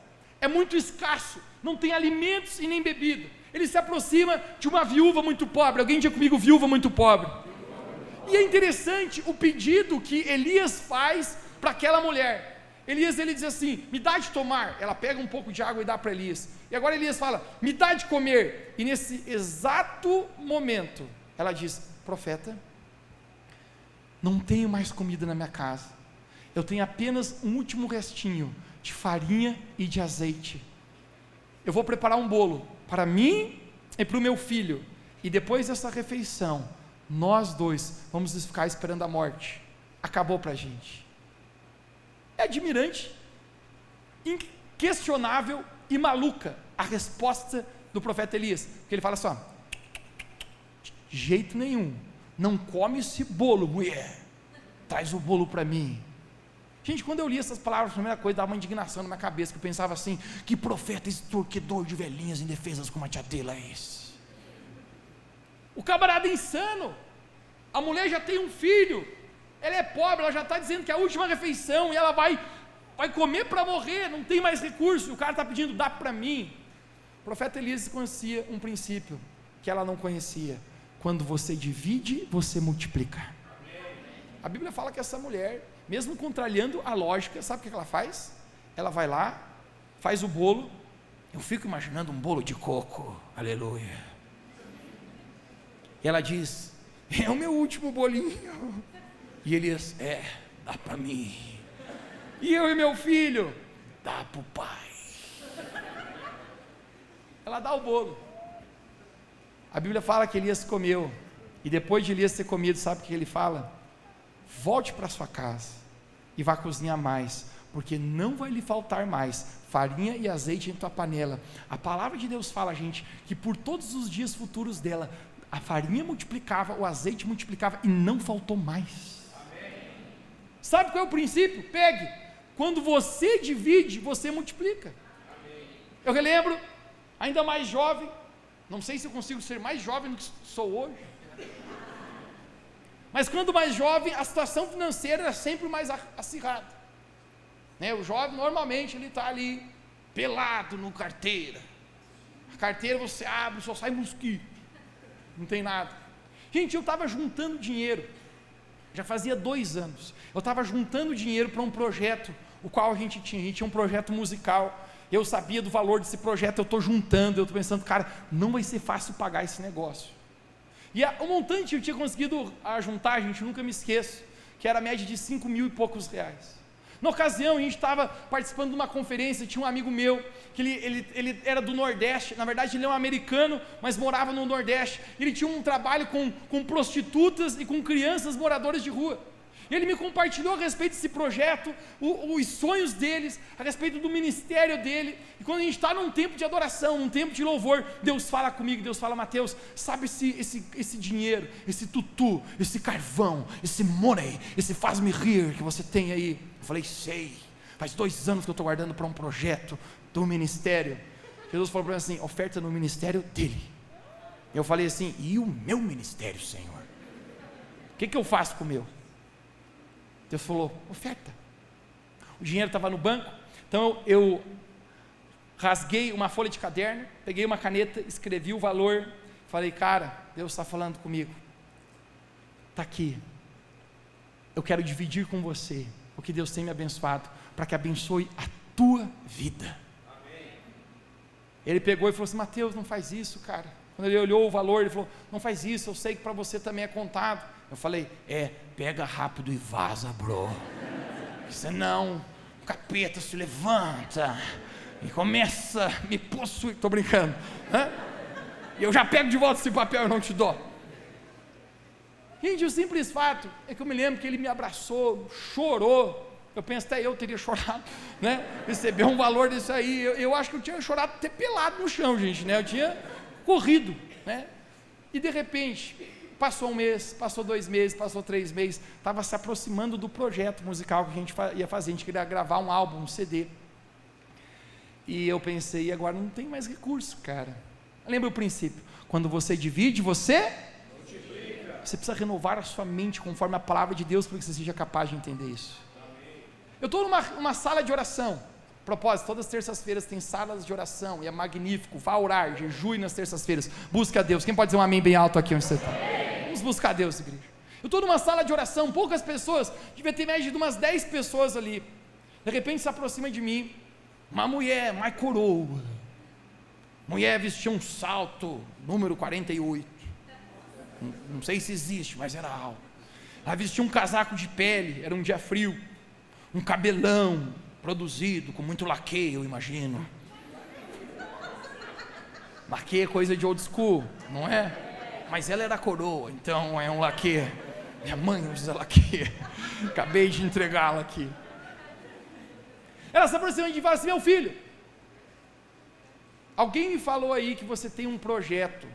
é muito escasso, não tem alimentos e nem bebida, ele se aproxima de uma viúva muito pobre, alguém diga comigo, viúva muito pobre, e é interessante o pedido que Elias faz para aquela mulher. Elias, ele diz assim, me dá de tomar, ela pega um pouco de água e dá para Elias, e agora Elias fala, me dá de comer, e nesse exato momento, ela diz, profeta, não tenho mais comida na minha casa, eu tenho apenas um último restinho, de farinha e de azeite, eu vou preparar um bolo, para mim e para o meu filho, e depois dessa refeição, nós 2, vamos ficar esperando a morte, acabou para a gente. É admirante, inquestionável e maluca a resposta do profeta Elias, porque ele fala assim, ó, de jeito nenhum, não come esse bolo, mulher, traz o bolo para mim. Gente, quando eu li essas palavras, a primeira coisa, dava uma indignação na minha cabeça, que eu pensava assim, que profeta extorquidor de velhinhas indefesas como a tia Tela é esse? O camarada é insano, a mulher já tem um filho, ela é pobre, ela já está dizendo que é a última refeição, e ela vai comer para morrer, não tem mais recurso, e o cara está pedindo, dá para mim. O profeta Elias conhecia um princípio, que ela não conhecia, quando você divide, você multiplica. A Bíblia fala que essa mulher, mesmo contrariando a lógica, sabe o que ela faz? Ela vai lá, faz o bolo, eu fico imaginando um bolo de coco, aleluia, e ela diz, é o meu último bolinho, e Elias, dá para mim, e eu e meu filho, dá para o pai. Ela dá o bolo. A Bíblia fala que Elias comeu, e depois de Elias ter comido, sabe o que ele fala? Volte para sua casa, e vá cozinhar mais, porque não vai lhe faltar mais farinha e azeite em tua panela. A palavra de Deus fala, gente, que por todos os dias futuros dela, a farinha multiplicava, o azeite multiplicava, e não faltou mais. Sabe qual é o princípio? Pegue, quando você divide, você multiplica. Eu relembro, ainda mais jovem, não sei se eu consigo ser mais jovem do que sou hoje, mas quando mais jovem, a situação financeira era sempre mais acirrada, né? O jovem normalmente ele está ali, pelado no carteira, a carteira você abre, só sai mosquito, não tem nada. Gente, eu estava juntando dinheiro, já fazia 2 anos, eu estava juntando dinheiro para um projeto, o qual a gente tinha um projeto musical, eu sabia do valor desse projeto, eu estou juntando, eu estou pensando, cara, não vai ser fácil pagar esse negócio. E o montante eu tinha conseguido juntar, gente, nunca me esqueço, que era a média de 5 mil e poucos reais. Na ocasião, a gente estava participando de uma conferência, tinha um amigo meu, que ele era do Nordeste, na verdade ele é um americano, mas morava no Nordeste, ele tinha um trabalho com prostitutas e com crianças moradoras de rua. Ele me compartilhou a respeito desse projeto, os sonhos deles, a respeito do ministério dele. E quando a gente está num tempo de adoração, num tempo de louvor, Deus fala comigo, Deus fala, Mateus, sabe esse dinheiro, esse tutu, esse carvão, esse money, esse faz-me rir que você tem aí? Eu falei, sei, faz 2 anos que eu estou guardando para um projeto do ministério. Jesus falou para mim assim, oferta no ministério dele. Eu falei assim, e o meu ministério, Senhor? O que eu faço com o meu? Deus falou, oferta. O dinheiro estava no banco, então eu rasguei uma folha de caderno, peguei uma caneta, escrevi o valor, falei, cara, Deus está falando comigo, está aqui, eu quero dividir com você o que Deus tem me abençoado, para que abençoe a tua vida. Amém. Ele pegou e falou assim, Mateus, não faz isso, cara. Quando ele olhou o valor, ele falou, não faz isso, eu sei que para você também é contado. Eu falei, pega rápido e vaza, bro, senão o capeta se levanta e começa a me possuir, estou brincando, e eu já pego de volta esse papel e não te dou. Gente, o simples fato é que eu me lembro que ele me abraçou, chorou, eu penso, até eu teria chorado, receber um valor desse aí, eu acho que eu tinha chorado até pelado no chão, gente, eu tinha corrido, e de repente, passou 1 mês, passou 2 meses, passou 3 meses, estava se aproximando do projeto musical que a gente ia fazer, a gente queria gravar um álbum, um CD, e eu pensei, agora não tem mais recurso, cara. Lembra o princípio, quando você divide, você precisa renovar a sua mente conforme a palavra de Deus, para que você seja capaz de entender isso. Eu estou numa sala de oração, propósito, todas as terças-feiras tem salas de oração, e é magnífico, vá orar, jejue nas terças-feiras, busque a Deus. Quem pode dizer um amém bem alto aqui onde você está? Vamos buscar a Deus, igreja. Eu estou numa sala de oração, poucas pessoas, devia ter média de umas 10 pessoas ali, de repente se aproxima de mim, uma mulher, mais coroa, mulher vestia um salto, número 48, não sei se existe, mas era alto, ela vestia um casaco de pele, era um dia frio, um cabelão, produzido com muito laque, eu imagino. Laque é coisa de old school, não é? Mas ela era coroa, então é um laque. Minha mãe usa laque. Acabei de entregá-la aqui. Ela se aproxima de mim e fala assim, meu filho, alguém me falou aí que você tem um projeto.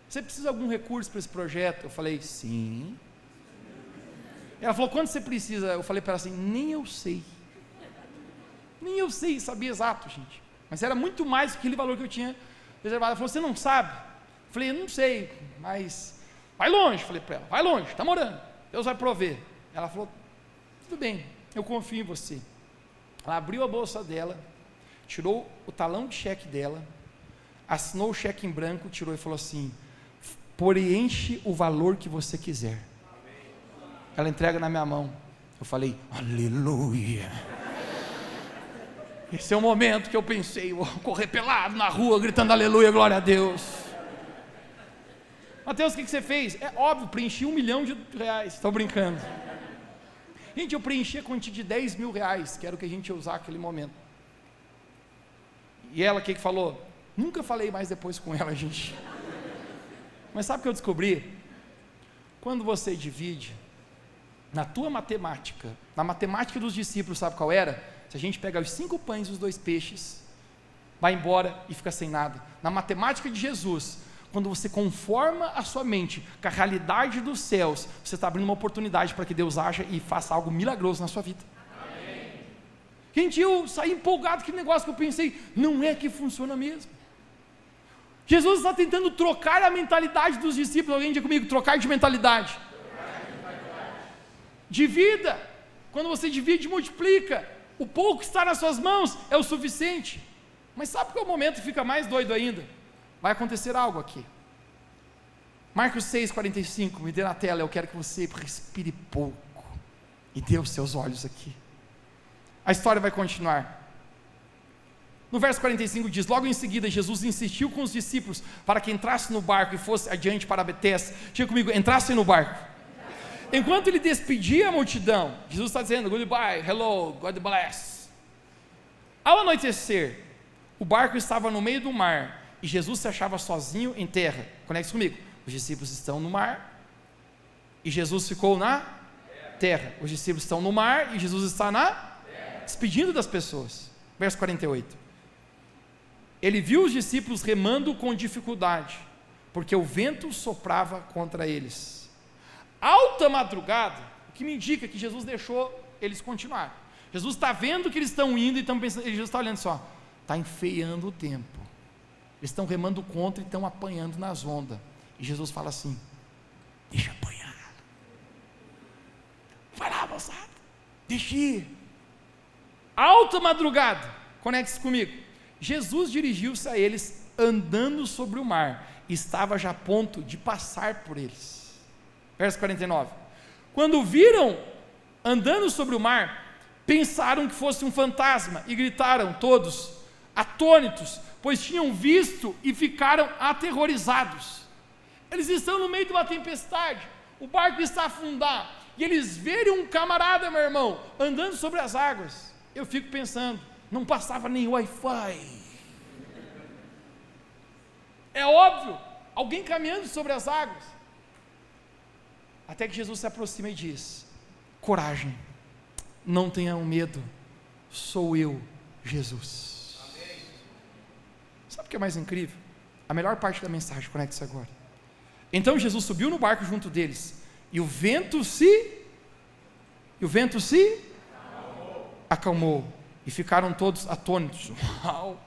Você precisa de algum recurso para esse projeto? Eu falei, sim. Ela falou, quanto você precisa? Eu falei para ela assim, nem eu sei, sabia exato, gente, mas era muito mais do que aquele valor que eu tinha reservado. Ela falou, você não sabe? Eu falei, eu não sei, mas vai longe. Falei para ela, vai longe, está morando, Deus vai prover. Ela falou, tudo bem, eu confio em você. Ela abriu a bolsa dela, tirou o talão de cheque dela, assinou o cheque em branco, tirou e falou assim, preenche o valor que você quiser. Ela entrega na minha mão. Eu falei, aleluia. Esse é o momento que eu pensei, vou correr pelado na rua, gritando aleluia, glória a Deus. Mateus, o que você fez? É óbvio, preenchi R$1 milhão, estou brincando. Gente, eu preenchi a quantia de R$10 mil, que era o que a gente ia usar naquele momento. E ela, o que falou? Nunca falei mais depois com ela, gente. Mas sabe o que eu descobri? Quando você divide, na tua matemática, na matemática dos discípulos, sabe qual era? Se a gente pega os 5 pães e os 2 peixes, vai embora e fica sem nada. Na matemática de Jesus, quando você conforma a sua mente com a realidade dos céus, você está abrindo uma oportunidade para que Deus haja e faça algo milagroso na sua vida. Amém. Gente, eu saí empolgado com aquele negócio que eu pensei, não é que funciona mesmo. Jesus está tentando trocar a mentalidade dos discípulos. Alguém diga comigo, trocar de mentalidade. Divida. Quando você divide, multiplica. O pouco que está nas suas mãos é o suficiente. Mas sabe qual é o momento que fica mais doido ainda? Vai acontecer algo aqui. Marcos 6,45, me dê na tela, eu quero que você respire pouco e dê os seus olhos aqui. A história vai continuar. No verso 45 diz: logo em seguida Jesus insistiu com os discípulos para que entrasse no barco e fosse adiante para Betesda. Diga comigo, entrassem no barco. Enquanto ele despedia a multidão, Jesus está dizendo: goodbye, hello, God bless. Ao anoitecer, o barco estava no meio do mar e Jesus se achava sozinho em terra. Conecte comigo. Os discípulos estão no mar e Jesus ficou na terra. Os discípulos estão no mar e Jesus está na terra, despedindo das pessoas. Verso 48. Ele viu os discípulos remando com dificuldade, porque o vento soprava contra eles. Alta madrugada, o que me indica que Jesus deixou eles continuar. Jesus está vendo que eles estão indo e estão pensando, Jesus está olhando só, está enfeiando o tempo. Eles estão remando contra e estão apanhando nas ondas. E Jesus fala assim: deixa apanhar. Vai lá, moçada, deixa ir. Alta madrugada, conecte-se comigo. Jesus dirigiu-se a eles andando sobre o mar, e estava já a ponto de passar por eles. Verso 49. Quando viram andando sobre o mar, pensaram que fosse um fantasma, e gritaram todos, atônitos, pois tinham visto e ficaram aterrorizados. Eles estão no meio de uma tempestade, o barco está a afundar, e eles verem um camarada, meu irmão, andando sobre as águas. Eu fico pensando, não passava nem Wi-Fi. É óbvio, alguém caminhando sobre as águas. Até que Jesus se aproxima e diz: coragem, não tenham medo, sou eu, Jesus. Amém. Sabe o que é mais incrível? A melhor parte da mensagem, conecte-se agora. Então Jesus subiu no barco junto deles, e o vento se acalmou, e ficaram todos atônitos. Uau!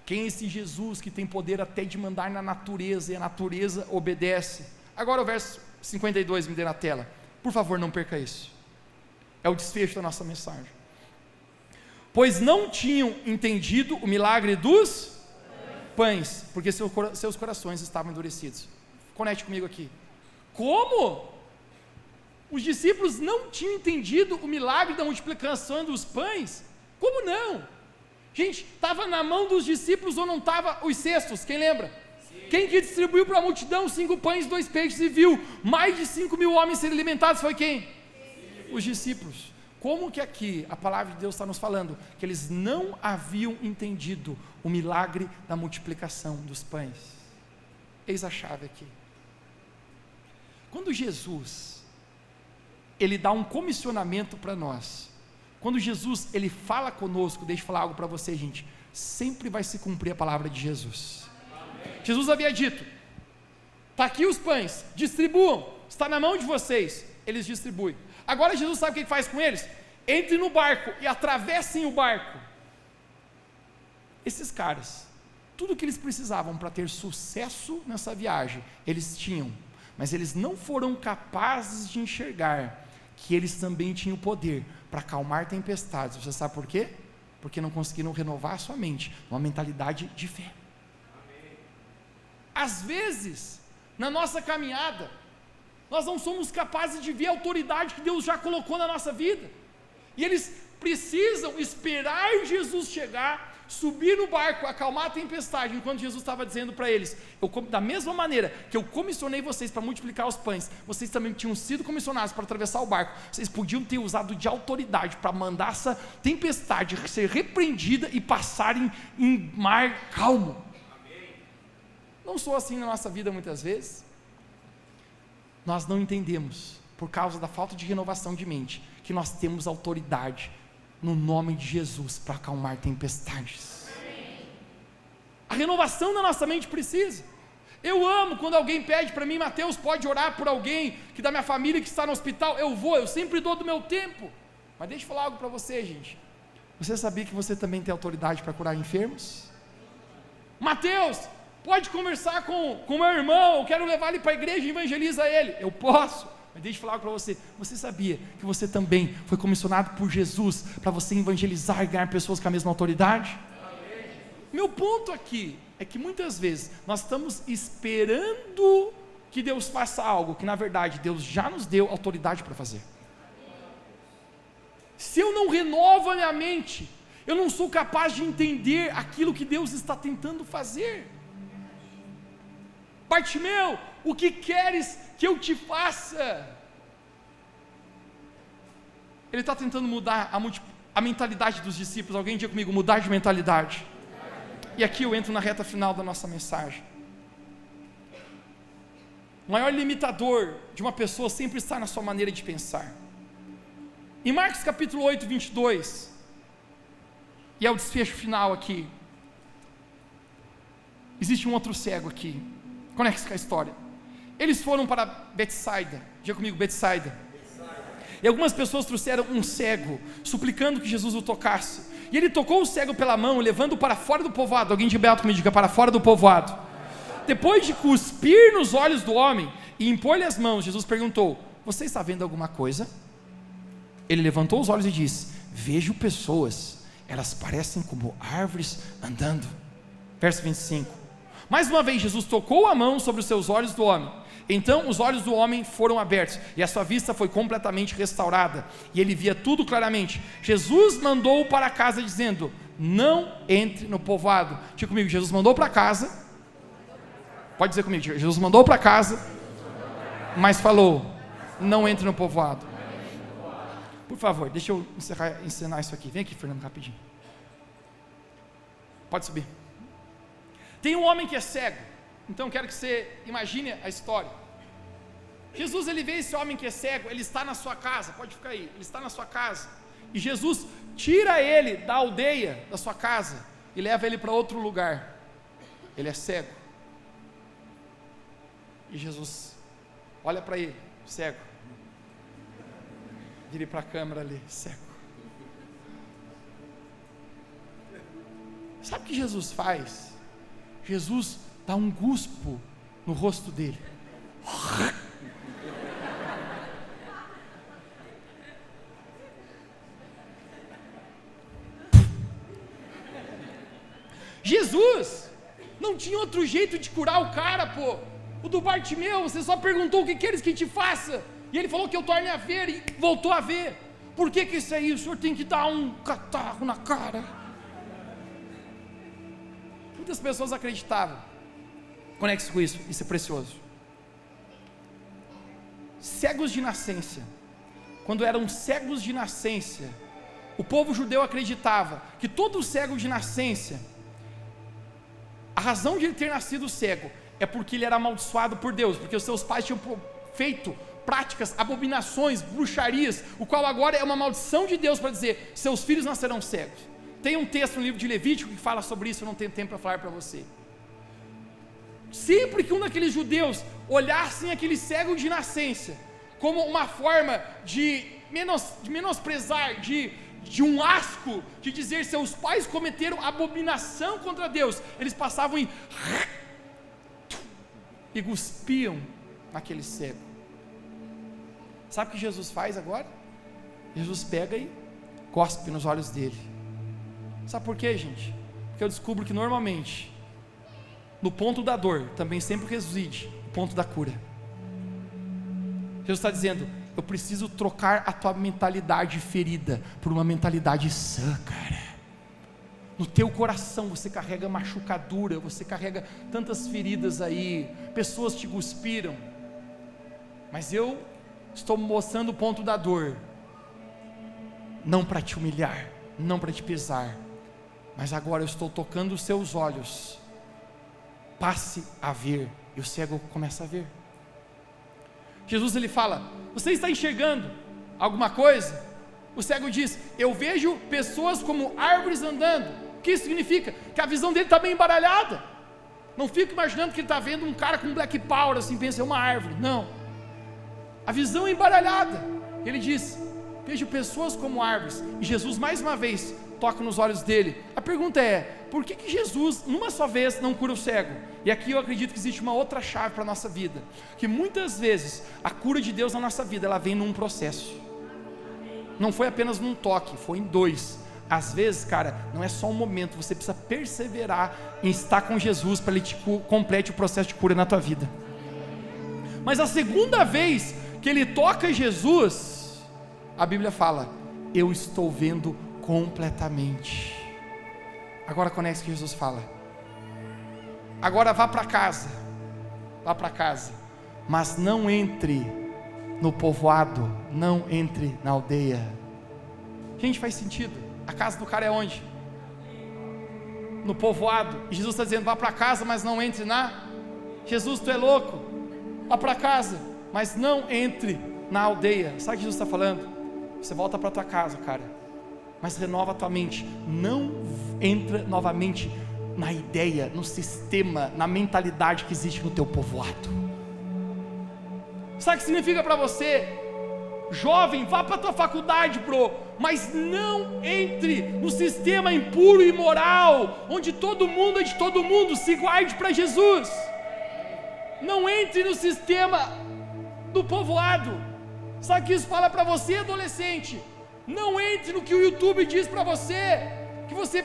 Quem é esse Jesus que tem poder até de mandar na natureza, e a natureza obedece? Agora o verso 52 me dê na tela, por favor, não perca isso, é o desfecho da nossa mensagem. Pois não tinham entendido o milagre dos pães, porque seus corações estavam endurecidos. Conecte comigo aqui. Como? Os discípulos não tinham entendido o milagre da multiplicação dos pães? Como não? Gente, estava na mão dos discípulos ou não estava os cestos? Quem lembra? Sim. Quem que distribuiu para a multidão 5 pães e 2 peixes e viu mais de 5.000 homens serem alimentados? Foi quem? Sim. Os discípulos. Como que aqui a palavra de Deus está nos falando? Que eles não haviam entendido o milagre da multiplicação dos pães. Eis a chave aqui. Quando Jesus, ele dá um comissionamento para nós, quando Jesus, ele fala conosco, deixa eu falar algo para você, gente, sempre vai se cumprir a palavra de Jesus. Amém. Jesus havia dito: está aqui os pães, distribuam, está na mão de vocês. Eles distribuem. Agora Jesus sabe o que faz com eles? Entre no barco e atravessem o barco. Esses caras, tudo que eles precisavam para ter sucesso nessa viagem, eles tinham, mas eles não foram capazes de enxergar que eles também tinham o poder para acalmar tempestades. Você sabe por quê? Porque não conseguiram renovar a sua mente, uma mentalidade de fé. Amém. Às vezes, na nossa caminhada, nós não somos capazes de ver a autoridade que Deus já colocou na nossa vida, e eles precisam esperar Jesus chegar, subir no barco, acalmar a tempestade, enquanto Jesus estava dizendo para eles: da mesma maneira que eu comissionei vocês para multiplicar os pães, vocês também tinham sido comissionados para atravessar o barco, vocês podiam ter usado de autoridade para mandar essa tempestade ser repreendida e passarem em mar calmo. Amém. Não sou assim na nossa vida muitas vezes? Nós não entendemos, por causa da falta de renovação de mente, que nós temos autoridade no nome de Jesus para acalmar tempestades. A renovação da nossa mente precisa. Eu amo quando alguém pede para mim: Mateus, pode orar por alguém que da minha família que está no hospital? Eu sempre dou do meu tempo. Mas deixa eu falar algo para você, gente. Você sabia que você também tem autoridade para curar enfermos? Mateus, pode conversar com o meu irmão, eu quero levar ele para a igreja e evangeliza ele. Eu posso. Mas deixa eu falar para você, você sabia que você também foi comissionado por Jesus para você evangelizar e ganhar pessoas com a mesma autoridade? Amém. Meu ponto aqui é que muitas vezes nós estamos esperando que Deus faça algo que na verdade Deus já nos deu autoridade para fazer. Se eu não renovo a minha mente, Eu não sou capaz de entender aquilo que Deus está tentando fazer. Bartimeu, o que queres que eu te faça? Ele está tentando mudar a mentalidade dos discípulos. Alguém diga comigo, mudar de mentalidade. E aqui eu entro na reta final da nossa mensagem. O maior limitador de uma pessoa sempre está na sua maneira de pensar. Em Marcos capítulo 8, 22, e é o desfecho final aqui, existe um outro cego aqui. Conecta com a história. Eles foram para Betsaida. Diga comigo, Betsaida. E algumas pessoas trouxeram um cego, suplicando que Jesus o tocasse. E ele tocou o cego pela mão, levando-o para fora do povoado. Alguém de Beato me diga, para fora do povoado. Depois de cuspir nos olhos do homem e impor-lhe as mãos, Jesus perguntou: você está vendo alguma coisa? Ele levantou os olhos e disse: vejo pessoas, elas parecem como árvores andando. Verso 25. Mais uma vez Jesus tocou a mão sobre os seus olhos do homem. Então os olhos do homem foram abertos, e a sua vista foi completamente restaurada, e ele via tudo claramente. Jesus mandou-o para casa, dizendo: não entre no povoado. Diga comigo, Jesus mandou para casa. Pode dizer comigo, Jesus mandou para casa, mas falou: não entre no povoado. Por favor, deixa eu ensinar isso aqui. Vem aqui, Fernando, rapidinho. Pode subir. Tem um homem que é cego. Então quero que você imagine a história. Jesus, ele vê esse homem que é cego. Ele está na sua casa, pode ficar aí. Ele está na sua casa, e Jesus tira ele da aldeia, da sua casa, e leva ele para outro lugar. Ele é cego, e Jesus olha para ele, cego. Vire para a câmera ali, cego. Sabe o que Jesus faz? Jesus dá um guspo no rosto dele. Jesus não tinha outro jeito de curar o cara, pô. O do Bartimeu, você só perguntou o que queres que te faça, e ele falou que eu torne a ver, e voltou a ver. Por que isso aí? O senhor tem que dar um catarro na cara. Muitas pessoas acreditavam. Conecte-se com isso, isso é precioso. Cegos de nascença. Quando eram cegos de nascença, o povo judeu acreditava que todo cego de nascença, a razão de ele ter nascido cego é porque ele era amaldiçoado por Deus, porque os seus pais tinham feito práticas, abominações, bruxarias, o qual agora é uma maldição de Deus para dizer: seus filhos nascerão cegos. Tem um texto no livro de Levítico que fala sobre isso, eu não tenho tempo para falar para você. Sempre que um daqueles judeus olhassem aquele cego de nascença como uma forma de menosprezar, de um asco, de dizer seus pais cometeram abominação contra Deus, eles passavam e cuspiam naquele cego. Sabe o que Jesus faz agora? Jesus pega e cospe nos olhos dele. Sabe por quê, gente? Porque eu descubro que normalmente no ponto da dor também sempre reside o ponto da cura. Jesus está dizendo: eu preciso trocar a tua mentalidade ferida por uma mentalidade sã, cara. No teu coração você carrega machucadura, você carrega tantas feridas aí, pessoas te cuspiram, mas eu estou mostrando o ponto da dor, não para te humilhar, não para te pesar, mas agora eu estou tocando os seus olhos, passe a ver. E o cego começa a ver. Jesus, ele fala: você está enxergando alguma coisa? O cego diz: eu vejo pessoas como árvores andando. O que isso significa? Que a visão dele está bem embaralhada. Não fica imaginando que ele está vendo um cara com black power, assim, pensa, é uma árvore. Não, a visão é embaralhada. Ele diz: vejo pessoas como árvores. E Jesus mais uma vez toca nos olhos dele. A pergunta é: por que Jesus numa só vez não cura o cego? E aqui eu acredito que existe uma outra chave para a nossa vida, que muitas vezes a cura de Deus na nossa vida, ela vem num processo, não foi apenas num toque, foi em dois. Às vezes, cara, não é só um momento, você precisa perseverar em estar com Jesus para ele te complete o processo de cura na tua vida. Mas a segunda vez que ele toca Jesus, a Bíblia fala: eu estou vendo completamente. Agora conecte o que Jesus fala. Agora vá para casa, mas não entre no povoado, não entre na aldeia. Gente, faz sentido. A casa do cara é onde? No povoado. E Jesus está dizendo: vá para casa, mas não entre na... Jesus, tu é louco, vá para casa, mas não entre na aldeia. Sabe o que Jesus está falando? Você volta para tua casa, cara, mas renova a tua mente. Não entra novamente na ideia, no sistema, na mentalidade que existe no teu povoado. Sabe o que significa para você? Jovem, vá para a tua faculdade, bro, mas não entre no sistema impuro e imoral, onde todo mundo é de todo mundo. Se guarde para Jesus. Não entre no sistema do povoado. Sabe o que isso fala para você, adolescente? Não entre no que o YouTube diz para você, que você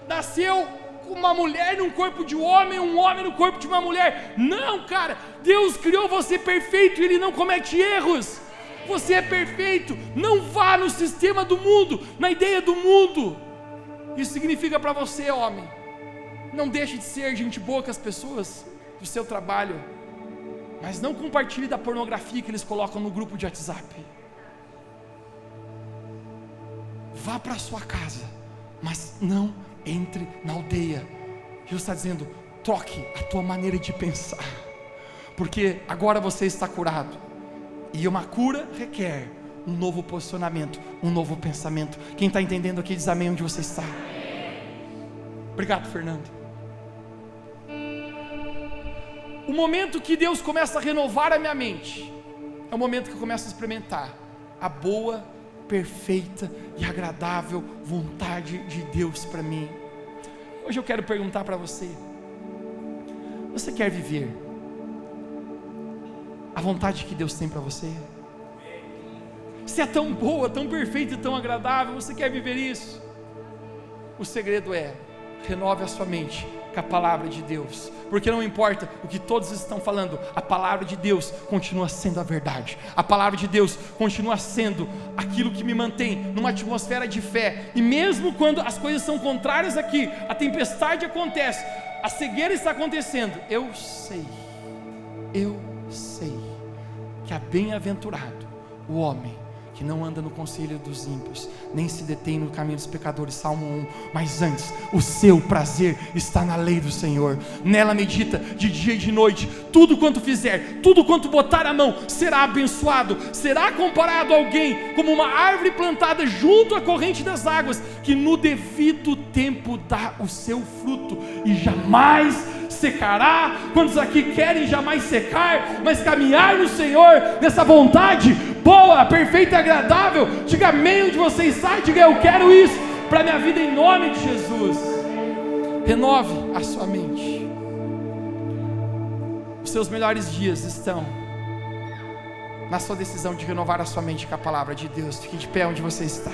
nasceu com uma mulher num corpo de homem, um homem no corpo de uma mulher. Não, cara, Deus criou você perfeito e Ele não comete erros. Você é perfeito. Não vá no sistema do mundo, na ideia do mundo. Isso significa para você, homem, não deixe de ser gente boa com as pessoas do seu trabalho, mas não compartilhe da pornografia que eles colocam no grupo de WhatsApp. Vá para a sua casa, mas não entre na aldeia. Jesus está dizendo: troque a tua maneira de pensar, porque agora você está curado, e uma cura requer um novo posicionamento, um novo pensamento. Quem está entendendo aqui diz amém onde você está. Obrigado, Fernando. O momento que Deus começa a renovar a minha mente é o momento que eu começo a experimentar a boa, perfeita e agradável vontade de Deus para mim. Hoje eu quero perguntar para você: você quer viver a vontade que Deus tem para você? Se é tão boa, tão perfeita e tão agradável, você quer viver isso? O segredo é: renove a sua mente com a palavra de Deus, porque não importa o que todos estão falando, a palavra de Deus continua sendo a verdade. A palavra de Deus continua sendo aquilo que me mantém numa atmosfera de fé. E mesmo quando as coisas são contrárias aqui, a tempestade acontece, a cegueira está acontecendo, eu sei que é bem-aventurado o homem que não anda no conselho dos ímpios, nem se detém no caminho dos pecadores. Salmo 1. Mas antes, o seu prazer está na lei do Senhor, nela medita de dia e de noite. Tudo quanto fizer, tudo quanto botar a mão, será abençoado. Será comparado a alguém como uma árvore plantada junto à corrente das águas, que no devido tempo dá o seu fruto, e jamais secará. Quantos aqui querem jamais secar, mas caminhar no Senhor, nessa vontade boa, perfeita e agradável? Diga amém onde você está. Diga: eu quero isso para a minha vida, em nome de Jesus. Renove a sua mente. Os seus melhores dias estão na sua decisão de renovar a sua mente com a palavra de Deus. Fique de pé onde você está.